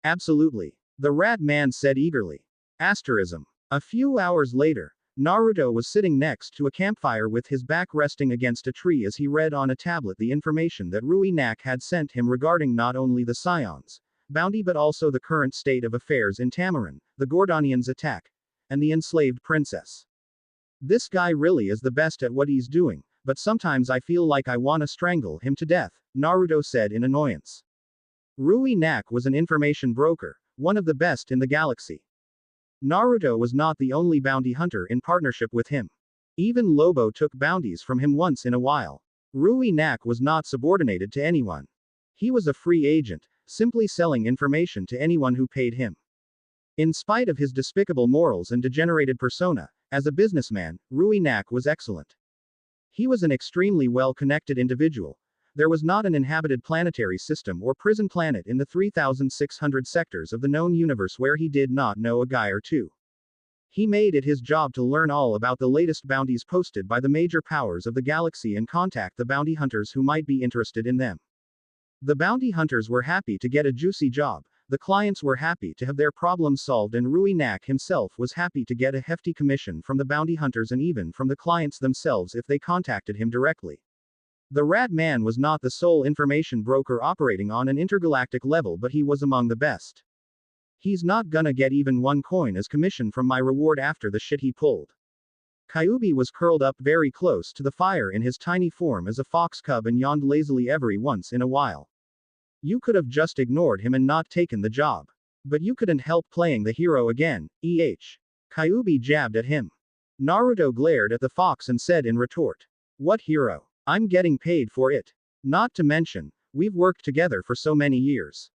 Speaker 2: Absolutely. The rat man said eagerly. Asterism. A few hours later, Naruto was sitting next to a campfire with his back resting against a tree as he read on a tablet the information that Rui Nak had sent him regarding not only the Scions bounty but also the current state of affairs in Tamarin, the Gordonians' attack, and the enslaved princess. This guy really is the best at what he's doing, but sometimes I feel like I wanna strangle him to death, Naruto said in annoyance. Rui Nak was an information broker, one of the best in the galaxy. Naruto was not the only bounty hunter in partnership with him. Even Lobo took bounties from him once in a while. Rui Nak was not subordinated to anyone. He was a free agent, simply selling information to anyone who paid him. In spite of his despicable morals and degenerated persona, as a businessman, Rui Nak was excellent. He was an extremely well-connected individual. There was not an inhabited planetary system or prison planet in the 3,600 sectors of the known universe where he did not know a guy or two. He made it his job to learn all about the latest bounties posted by the major powers of the galaxy and contact the bounty hunters who might be interested in them. The bounty hunters were happy to get a juicy job, the clients were happy to have their problems solved, and Rui Nak himself was happy to get a hefty commission from the bounty hunters and even from the clients themselves if they contacted him directly. The rat man was not the sole information broker operating on an intergalactic level, but he was among the best. He's not gonna get even 1 coin as commission from my reward after the shit he pulled. Kyuubi was curled up very close to the fire in his tiny form as a fox cub and yawned lazily every once in a while. You could have just ignored him and not taken the job. But you couldn't help playing the hero again, Kyuubi jabbed at him. Naruto glared at the fox and said in retort. What hero? I'm getting paid for it. Not to mention, we've worked together for so many years.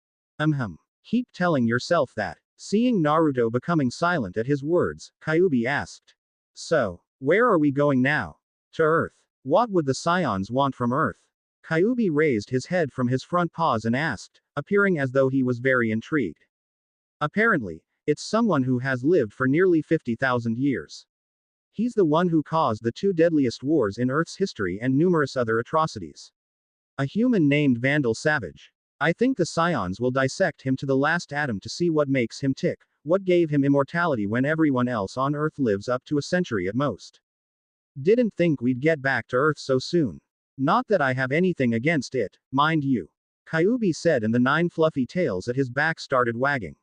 Speaker 2: Keep telling yourself that. Seeing Naruto becoming silent at his words, Kyuubi asked. So, where are we going now? To Earth. What would the Scions want from Earth? Kyuubi raised his head from his front paws and asked, appearing as though he was very intrigued. Apparently, it's someone who has lived for nearly 50,000 years. He's the one who caused the two deadliest wars in Earth's history and numerous other atrocities. A human named Vandal Savage. I think the Scions will dissect him to the last atom to see what makes him tick, what gave him immortality when everyone else on Earth lives up to a century at most. Didn't think we'd get back to Earth so soon. Not that I have anything against it, mind you. Kyuubi said, and the 9 fluffy tails at his back started wagging.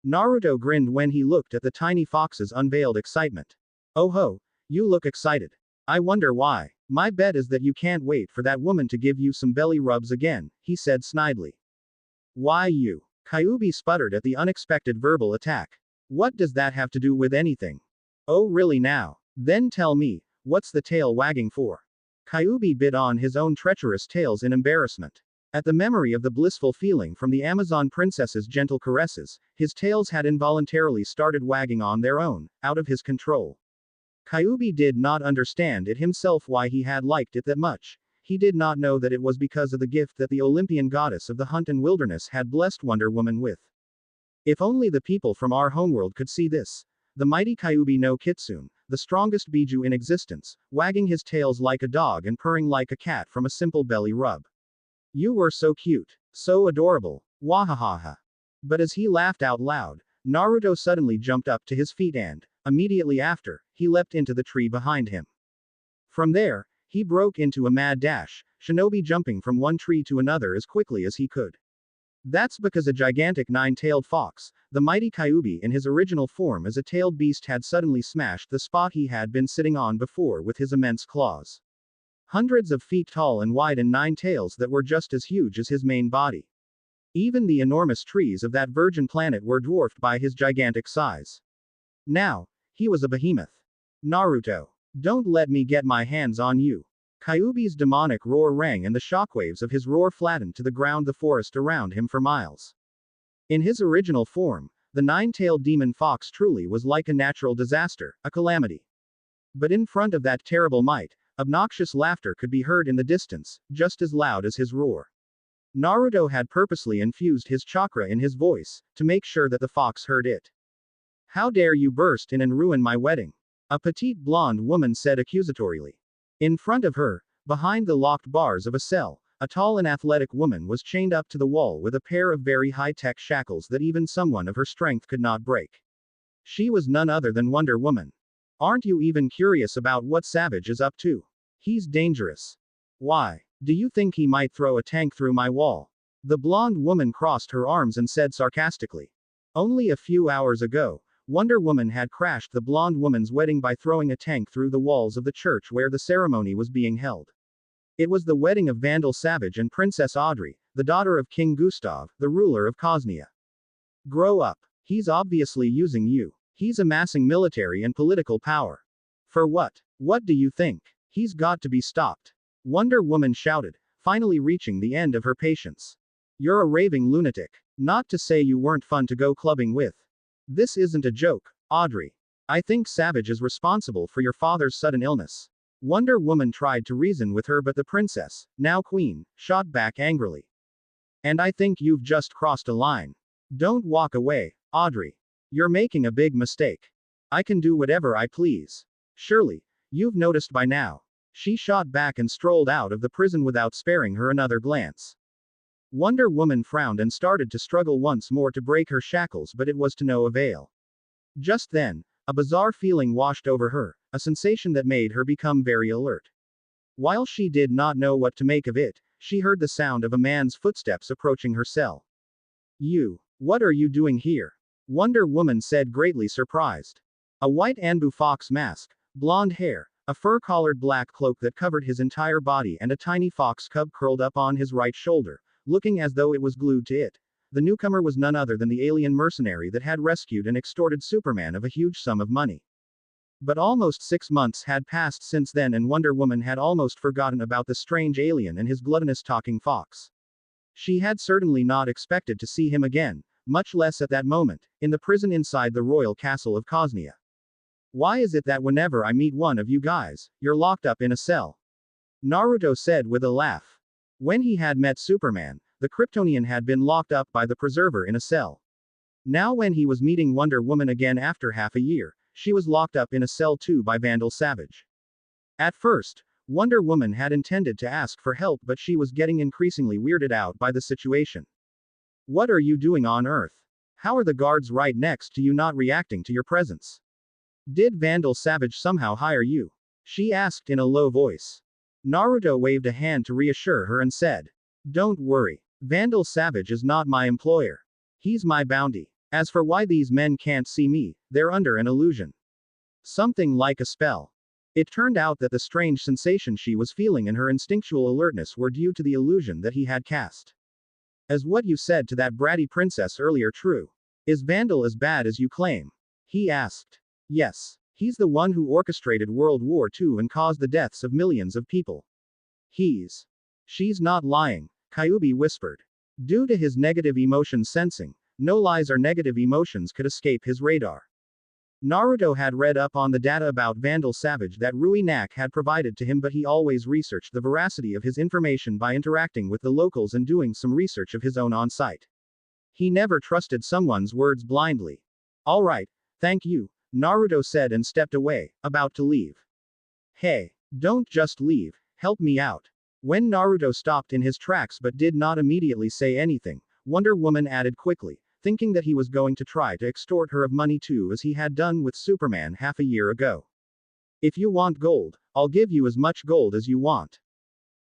Speaker 2: Naruto grinned when he looked at the tiny fox's unveiled excitement. Oh ho, you look excited. I wonder why. My bet is that you can't wait for that woman to give you some belly rubs again, he said snidely. Why you? Kyuubi sputtered at the unexpected verbal attack. What does that have to do with anything? Oh really now? Then tell me, what's the tail wagging for? Kyuubi bit on his own treacherous tails in embarrassment. At the memory of the blissful feeling from the Amazon princess's gentle caresses, his tails had involuntarily started wagging on their own, out of his control. Kyuubi did not understand it himself why he had liked it that much. He did not know that it was because of the gift that the Olympian goddess of the hunt and wilderness had blessed Wonder Woman with. If only the people from our homeworld could see this. The mighty Kyuubi no Kitsune, the strongest Biju in existence, wagging his tails like a dog and purring like a cat from a simple belly rub. You were so cute. So adorable. Wahahaha. But as he laughed out loud, Naruto suddenly jumped up to his feet and, immediately after, he leapt into the tree behind him. From there, he broke into a mad dash, shinobi jumping from one tree to another as quickly as he could. That's because a gigantic 9-tailed fox, the mighty Kyuubi in his original form as a tailed beast, had suddenly smashed the spot he had been sitting on before with his immense claws. Hundreds of feet tall and wide, and 9 tails that were just as huge as his main body. Even the enormous trees of that virgin planet were dwarfed by his gigantic size. Now, he was a behemoth. Naruto. Don't let me get my hands on you. Kyuubi's demonic roar rang, and the shockwaves of his roar flattened to the ground the forest around him for miles. In his original form, the 9-tailed demon fox truly was like a natural disaster, a calamity. But in front of that terrible might, obnoxious laughter could be heard in the distance, just as loud as his roar. Naruto had purposely infused his chakra in his voice, to make sure that the fox heard it. How dare you burst in and ruin my wedding? A petite blonde woman said accusatorily. In front of her, behind the locked bars of a cell, a tall and athletic woman was chained up to the wall with a pair of very high-tech shackles that even someone of her strength could not break. She was none other than Wonder Woman. Aren't you even curious about what Savage is up to? He's dangerous. Why? Do you think he might throw a tank through my wall? The blonde woman crossed her arms and said sarcastically. Only a few hours ago, Wonder Woman had crashed the blonde woman's wedding by throwing a tank through the walls of the church where the ceremony was being held. It was the wedding of Vandal Savage and Princess Audrey, the daughter of King Gustav, the ruler of Cosnia. Grow up. He's obviously using you. He's amassing military and political power. For what? What do you think? He's got to be stopped. Wonder Woman shouted, finally reaching the end of her patience. You're a raving lunatic. Not to say you weren't fun to go clubbing with. This isn't a joke, Audrey. I think Savage is responsible for your father's sudden illness. Wonder Woman tried to reason with her, but the princess, now queen, shot back angrily. And I think you've just crossed a line. Don't walk away, Audrey. You're making a big mistake. I can do whatever I please. Surely, you've noticed by now. She shot back and strolled out of the prison without sparing her another glance. Wonder Woman frowned and started to struggle once more to break her shackles, but it was to no avail. Just then, a bizarre feeling washed over her, a sensation that made her become very alert. While she did not know what to make of it, she heard the sound of a man's footsteps approaching her cell. You, what are you doing here? Wonder Woman said, greatly surprised. A white Anbu fox mask, blonde hair, a fur-collared black cloak that covered his entire body, and a tiny fox cub curled up on his right shoulder, looking as though it was glued to it. The newcomer was none other than the alien mercenary that had rescued and extorted Superman of a huge sum of money. But almost 6 months had passed since then, and Wonder Woman had almost forgotten about the strange alien and his gluttonous talking fox. She had certainly not expected to see him again, much less at that moment, in the prison inside the royal castle of Cosnia. Why is it that whenever I meet one of you guys, you're locked up in a cell? Naruto said with a laugh. When he had met Superman, the Kryptonian had been locked up by the Preserver in a cell. Now when he was meeting Wonder Woman again after half a year, she was locked up in a cell too by Vandal Savage. At first, Wonder Woman had intended to ask for help, but she was getting increasingly weirded out by the situation. What are you doing on Earth? How are the guards right next to you not reacting to your presence? Did Vandal Savage somehow hire you? She asked in a low voice. Naruto waved a hand to reassure her and said, Don't worry. Vandal Savage is not my employer. He's my bounty. As for why these men can't see me, they're under an illusion. Something like a spell. It turned out that the strange sensation she was feeling and her instinctual alertness were due to the illusion that he had cast. Is what you said to that bratty princess earlier true? Is Vandal as bad as you claim? He asked. Yes. He's the one who orchestrated World War II and caused the deaths of millions of people. She's not lying, Kyuubi whispered. Due to his negative emotion sensing, no lies or negative emotions could escape his radar. Naruto had read up on the data about Vandal Savage that Rui Nak had provided to him, but he always researched the veracity of his information by interacting with the locals and doing some research of his own on site. He never trusted someone's words blindly. All right, thank you, Naruto said and stepped away, about to leave. Hey, don't just leave, help me out. When Naruto stopped in his tracks but did not immediately say anything, Wonder Woman added quickly, thinking that he was going to try to extort her of money too, as he had done with Superman half a year ago. If you want gold, I'll give you as much gold as you want.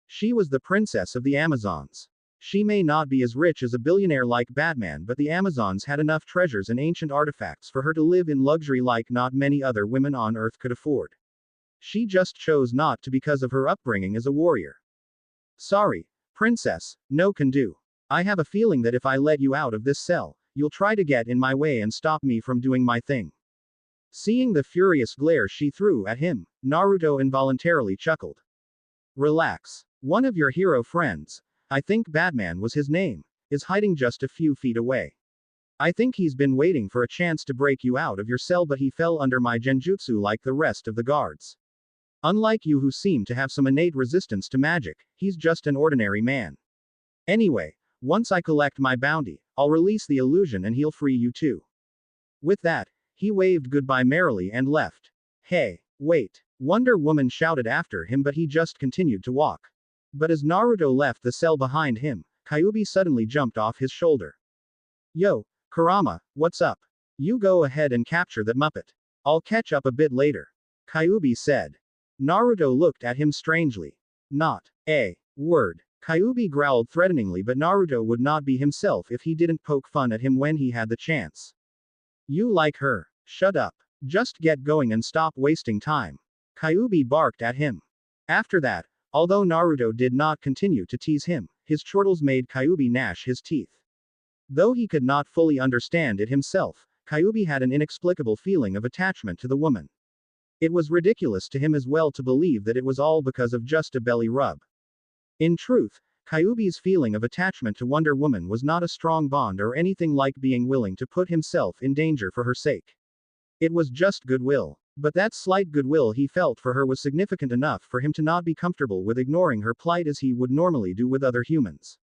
Speaker 2: She was the princess of the Amazons. She may not be as rich as a billionaire like Batman, but the Amazons had enough treasures and ancient artifacts for her to live in luxury like not many other women on Earth could afford. She just chose not to because of her upbringing as a warrior. Sorry, princess, no can do. I have a feeling that if I let you out of this cell, you'll try to get in my way and stop me from doing my thing. Seeing the furious glare she threw at him, Naruto involuntarily chuckled. Relax. One of your hero friends, I think Batman was his name, is hiding just a few feet away. I think he's been waiting for a chance to break you out of your cell, but he fell under my genjutsu like the rest of the guards. Unlike you who seem to have some innate resistance to magic, he's just an ordinary man. Anyway, once I collect my bounty, I'll release the illusion and he'll free you too. With that, he waved goodbye merrily and left. Hey, wait, Wonder Woman shouted after him, but he just continued to walk. But as Naruto left the cell behind him, Kyuubi suddenly jumped off his shoulder. Yo, Kurama, what's up? You go ahead and capture that Muppet. I'll catch up a bit later. Kyuubi said. Naruto looked at him strangely. Not a word. Kyuubi growled threateningly, but Naruto would not be himself if he didn't poke fun at him when he had the chance. You like her? Shut up. Just get going and stop wasting time. Kyuubi barked at him. After that, although Naruto did not continue to tease him, his chortles made Kyuubi gnash his teeth. Though he could not fully understand it himself, Kyuubi had an inexplicable feeling of attachment to the woman. It was ridiculous to him as well to believe that it was all because of just a belly rub. In truth, Kyuubi's feeling of attachment to Wonder Woman was not a strong bond or anything like being willing to put himself in danger for her sake. It was just goodwill. But that slight goodwill he felt for her was significant enough for him to not be comfortable with ignoring her plight as he would normally do with other humans.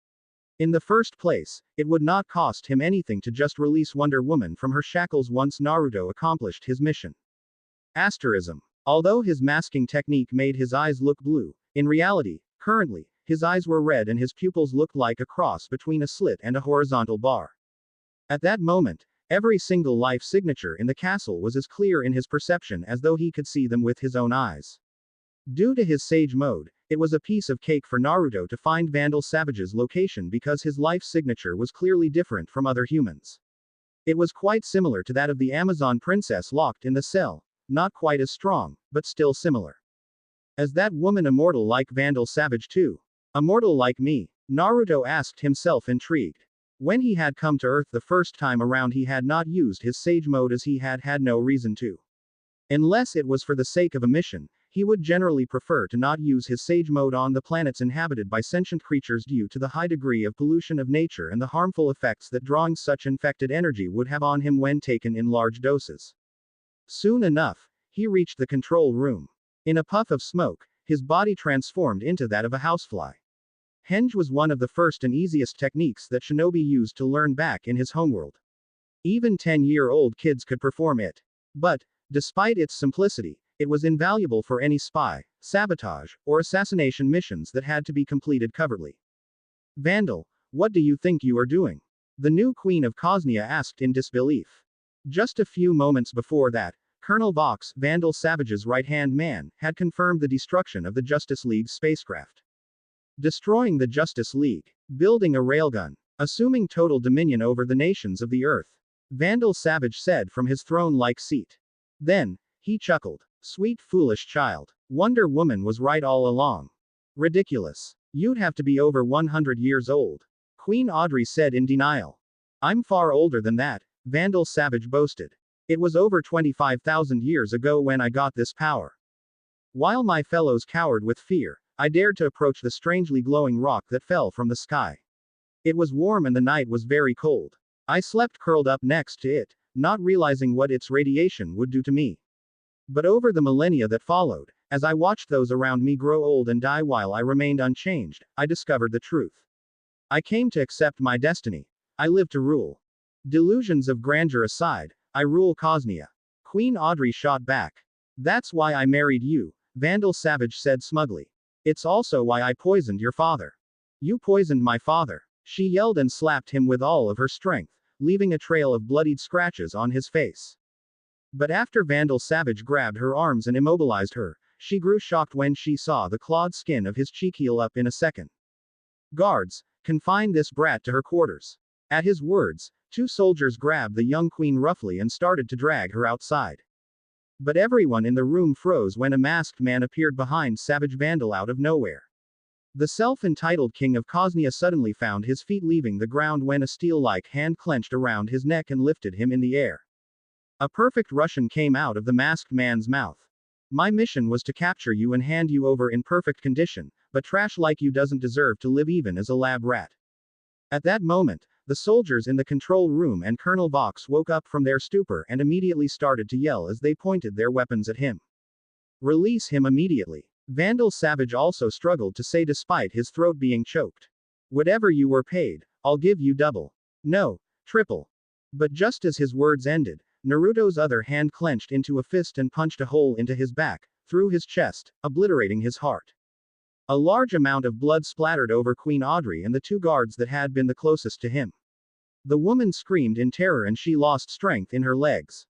Speaker 2: In the first place, it would not cost him anything to just release Wonder Woman from her shackles once Naruto accomplished his mission. Asterism. Although his masking technique made his eyes look blue, in reality, currently, his eyes were red and his pupils looked like a cross between a slit and a horizontal bar. At that moment, every single life signature in the castle was as clear in his perception as though he could see them with his own eyes. Due to his sage mode, it was a piece of cake for Naruto to find Vandal Savage's location because his life signature was clearly different from other humans. It was quite similar to that of the Amazon princess locked in the cell, not quite as strong, but still similar. As that woman immortal like Vandal Savage too? Immortal like me, Naruto asked himself, intrigued. When he had come to Earth the first time around, he had not used his sage mode, as he had had no reason to. Unless it was for the sake of a mission, he would generally prefer to not use his sage mode on the planets inhabited by sentient creatures due to the high degree of pollution of nature and the harmful effects that drawing such infected energy would have on him when taken in large doses. Soon enough, he reached the control room. In a puff of smoke, his body transformed into that of a housefly. Henge was one of the first and easiest techniques that shinobi used to learn back in his homeworld. Even 10-year-old kids could perform it. But, despite its simplicity, it was invaluable for any spy, sabotage, or assassination missions that had to be completed covertly. Vandal, what do you think you are doing? The new queen of Cosnia asked in disbelief. Just a few moments before that, Colonel Vox, Vandal Savage's right-hand man, had confirmed the destruction of the Justice League's spacecraft. Destroying the Justice League. Building a railgun. Assuming total dominion over the nations of the Earth. Vandal Savage said from his throne-like seat. Then, he chuckled. Sweet foolish child. Wonder Woman was right all along. Ridiculous. You'd have to be over 100 years old. Queen Audrey said in denial. I'm far older than that, Vandal Savage boasted. It was over 25,000 years ago when I got this power. While my fellows cowered with fear, I dared to approach the strangely glowing rock that fell from the sky. It was warm and the night was very cold. I slept curled up next to it, not realizing what its radiation would do to me. But over the millennia that followed, as I watched those around me grow old and die while I remained unchanged, I discovered the truth. I came to accept my destiny. I live to rule. Delusions of grandeur aside, I rule Cosnia. Queen Audrey shot back. That's why I married you, Vandal Savage said smugly. It's also why I poisoned your father. You poisoned my father. She yelled and slapped him with all of her strength, leaving a trail of bloodied scratches on his face. But after Vandal Savage grabbed her arms and immobilized her, she grew shocked when she saw the clawed skin of his cheek heal up in a second. Guards, confine this brat to her quarters. At his words, 2 soldiers grabbed the young queen roughly and started to drag her outside. But everyone in the room froze when a masked man appeared behind Savage Vandal out of nowhere. The self-entitled king of Cosnia suddenly found his feet leaving the ground when a steel-like hand clenched around his neck and lifted him in the air. A perfect Russian came out of the masked man's mouth. My mission was to capture you and hand you over in perfect condition, but trash like you doesn't deserve to live even as a lab rat. At that moment, the soldiers in the control room and Colonel Vox woke up from their stupor and immediately started to yell as they pointed their weapons at him. Release him immediately. Vandal Savage also struggled to say despite his throat being choked. Whatever you were paid, I'll give you double. No, triple. But just as his words ended, Naruto's other hand clenched into a fist and punched a hole into his back, through his chest, obliterating his heart. A large amount of blood splattered over Queen Audrey and the 2 guards that had been the closest to him. The woman screamed in terror and she lost strength in her legs.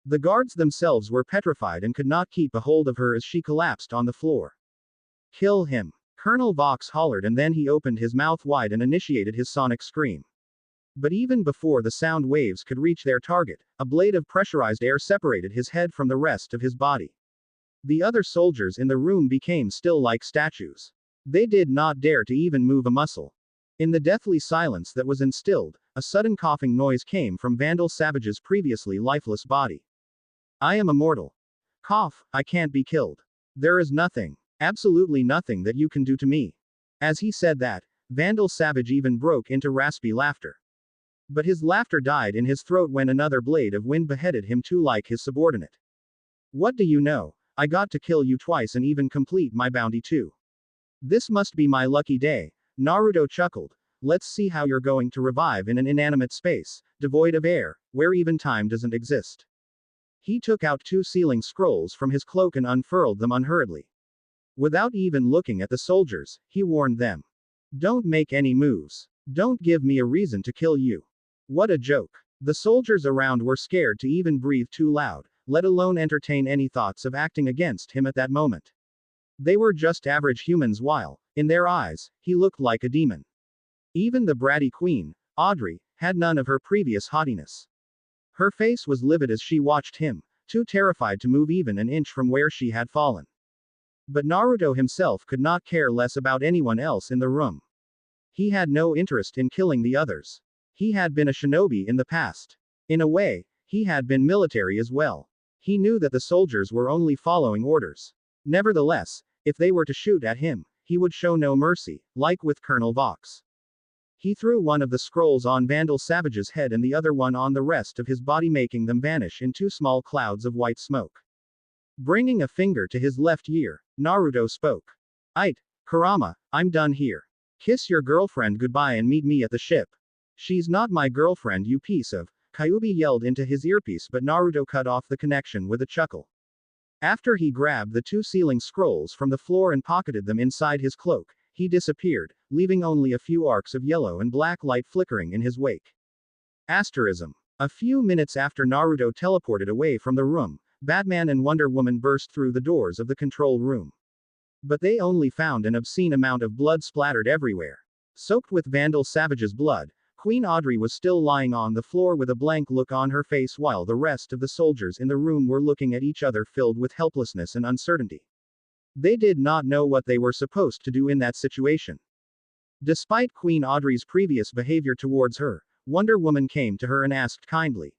Speaker 2: The guards themselves were petrified and could not keep a hold of her as she collapsed on the floor. Kill him. Colonel Vox hollered, and then he opened his mouth wide and initiated his sonic scream. But even before the sound waves could reach their target, a blade of pressurized air separated his head from the rest of his body. The other soldiers in the room became still like statues. They did not dare to even move a muscle. In the deathly silence that was instilled, a sudden coughing noise came from Vandal Savage's previously lifeless body. I am immortal. Cough, I can't be killed. There is nothing, absolutely nothing that you can do to me. As he said that, Vandal Savage even broke into raspy laughter. But his laughter died in his throat when another blade of wind beheaded him too like his subordinate. What do you know? I got to kill you twice and even complete my bounty too. This must be my lucky day, Naruto chuckled. Let's see how you're going to revive in an inanimate space, devoid of air, where even time doesn't exist. He took out 2 sealing scrolls from his cloak and unfurled them unhurriedly. Without even looking at the soldiers, he warned them. Don't make any moves. Don't give me a reason to kill you. What a joke. The soldiers around were scared to even breathe too loud, let alone entertain any thoughts of acting against him at that moment. They were just average humans while, in their eyes, he looked like a demon. Even the bratty queen, Audrey, had none of her previous haughtiness. Her face was livid as she watched him, too terrified to move even an inch from where she had fallen. But Naruto himself could not care less about anyone else in the room. He had no interest in killing the others. He had been a shinobi in the past. In a way, he had been military as well. He knew that the soldiers were only following orders. Nevertheless, if they were to shoot at him, he would show no mercy, like with Colonel Vox. He threw one of the scrolls on Vandal Savage's head and the other one on the rest of his body, making them vanish in two small clouds of white smoke. Bringing a finger to his left ear, Naruto spoke. "Ait, Kurama, I'm done here. Kiss your girlfriend goodbye and meet me at the ship." "She's not my girlfriend, you piece of," Kyuubi yelled into his earpiece, but Naruto cut off the connection with a chuckle. After he grabbed the two sealing scrolls from the floor and pocketed them inside his cloak, he disappeared, leaving only a few arcs of yellow and black light flickering in his wake. Asterism. A few minutes after Naruto teleported away from the room, Batman and Wonder Woman burst through the doors of the control room. But they only found an obscene amount of blood splattered everywhere. Soaked with Vandal Savage's blood, Queen Audrey was still lying on the floor with a blank look on her face, while the rest of the soldiers in the room were looking at each other filled with helplessness and uncertainty. They did not know what they were supposed to do in that situation. Despite Queen Audrey's previous behavior towards her, Wonder Woman came to her and asked kindly,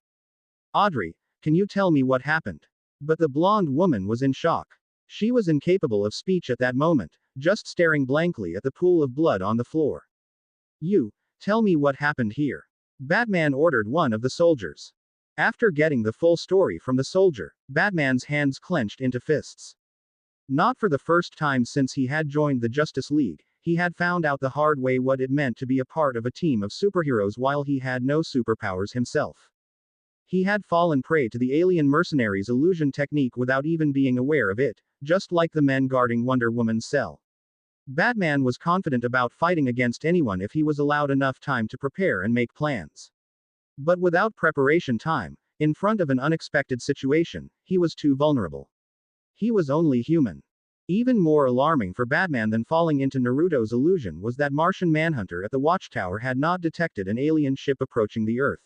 Speaker 2: "Audrey, can you tell me what happened?" But the blonde woman was in shock. She was incapable of speech at that moment, just staring blankly at the pool of blood on the floor. "You, tell me what happened here," Batman ordered one of the soldiers. After getting the full story from the soldier, Batman's hands clenched into fists. Not for the first time since he had joined the Justice League, he had found out the hard way what it meant to be a part of a team of superheroes while he had no superpowers himself. He had fallen prey to the alien mercenaries' illusion technique without even being aware of it, just like the men guarding Wonder Woman's cell. Batman was confident about fighting against anyone if he was allowed enough time to prepare and make plans. But without preparation time, in front of an unexpected situation, he was too vulnerable. He was only human. Even more alarming for Batman than falling into Naruto's illusion was that Martian Manhunter at the Watchtower had not detected an alien ship approaching the Earth.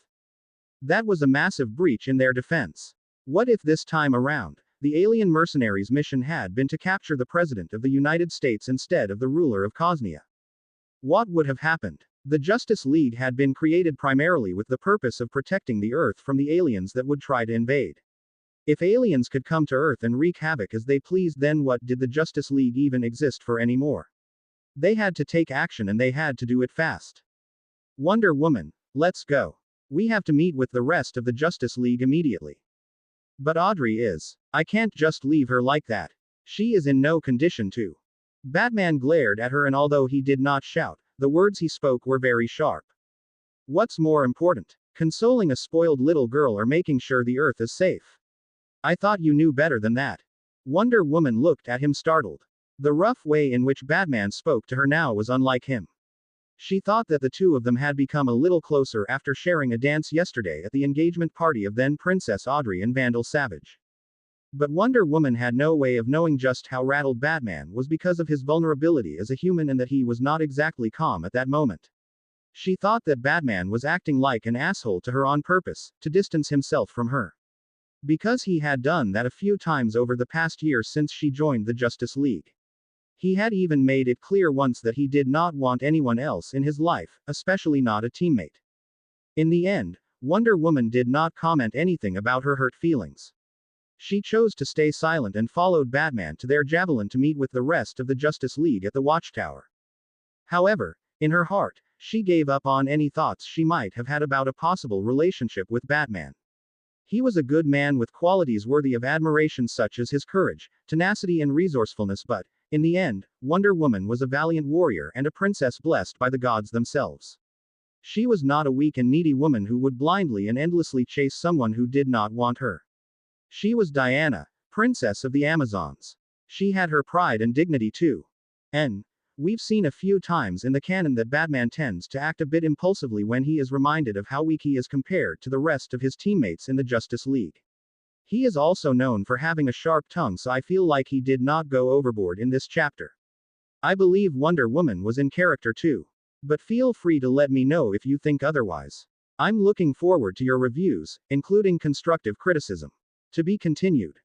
Speaker 2: That was a massive breach in their defense. What if this time around, the alien mercenaries' mission had been to capture the President of the United States instead of the ruler of Cosnia? What would have happened? The Justice League had been created primarily with the purpose of protecting the Earth from the aliens that would try to invade. If aliens could come to Earth and wreak havoc as they pleased, then what did the Justice League even exist for anymore? They had to take action and they had to do it fast. "Wonder Woman, let's go. We have to meet with the rest of the Justice League immediately." "But Audrey is. I can't just leave her like that. She is in no condition to." Batman glared at her, and although he did not shout, the words he spoke were very sharp. "What's more important? Consoling a spoiled little girl or making sure the Earth is safe? I thought you knew better than that." Wonder Woman looked at him startled. The rough way in which Batman spoke to her now was unlike him. She thought that the two of them had become a little closer after sharing a dance yesterday at the engagement party of then Princess Audrey and Vandal Savage. But Wonder Woman had no way of knowing just how rattled Batman was because of his vulnerability as a human, and that he was not exactly calm at that moment. She thought that Batman was acting like an asshole to her on purpose, to distance himself from her. Because he had done that a few times over the past year since she joined the Justice League. He had even made it clear once that he did not want anyone else in his life, especially not a teammate. In the end, Wonder Woman did not comment anything about her hurt feelings. She chose to stay silent and followed Batman to their javelin to meet with the rest of the Justice League at the Watchtower. However, in her heart, she gave up on any thoughts she might have had about a possible relationship with Batman. He was a good man with qualities worthy of admiration such as his courage, tenacity and resourcefulness, but, in the end, Wonder Woman was a valiant warrior and a princess blessed by the gods themselves. She was not a weak and needy woman who would blindly and endlessly chase someone who did not want her. She was Diana, princess of the Amazons. She had her pride and dignity too. And we've seen a few times in the canon that Batman tends to act a bit impulsively when he is reminded of how weak he is compared to the rest of his teammates in the Justice League. He is also known for having a sharp tongue, so I feel like he did not go overboard in this chapter. I believe Wonder Woman was in character too. But feel free to let me know if you think otherwise. I'm looking forward to your reviews, including constructive criticism. To be continued.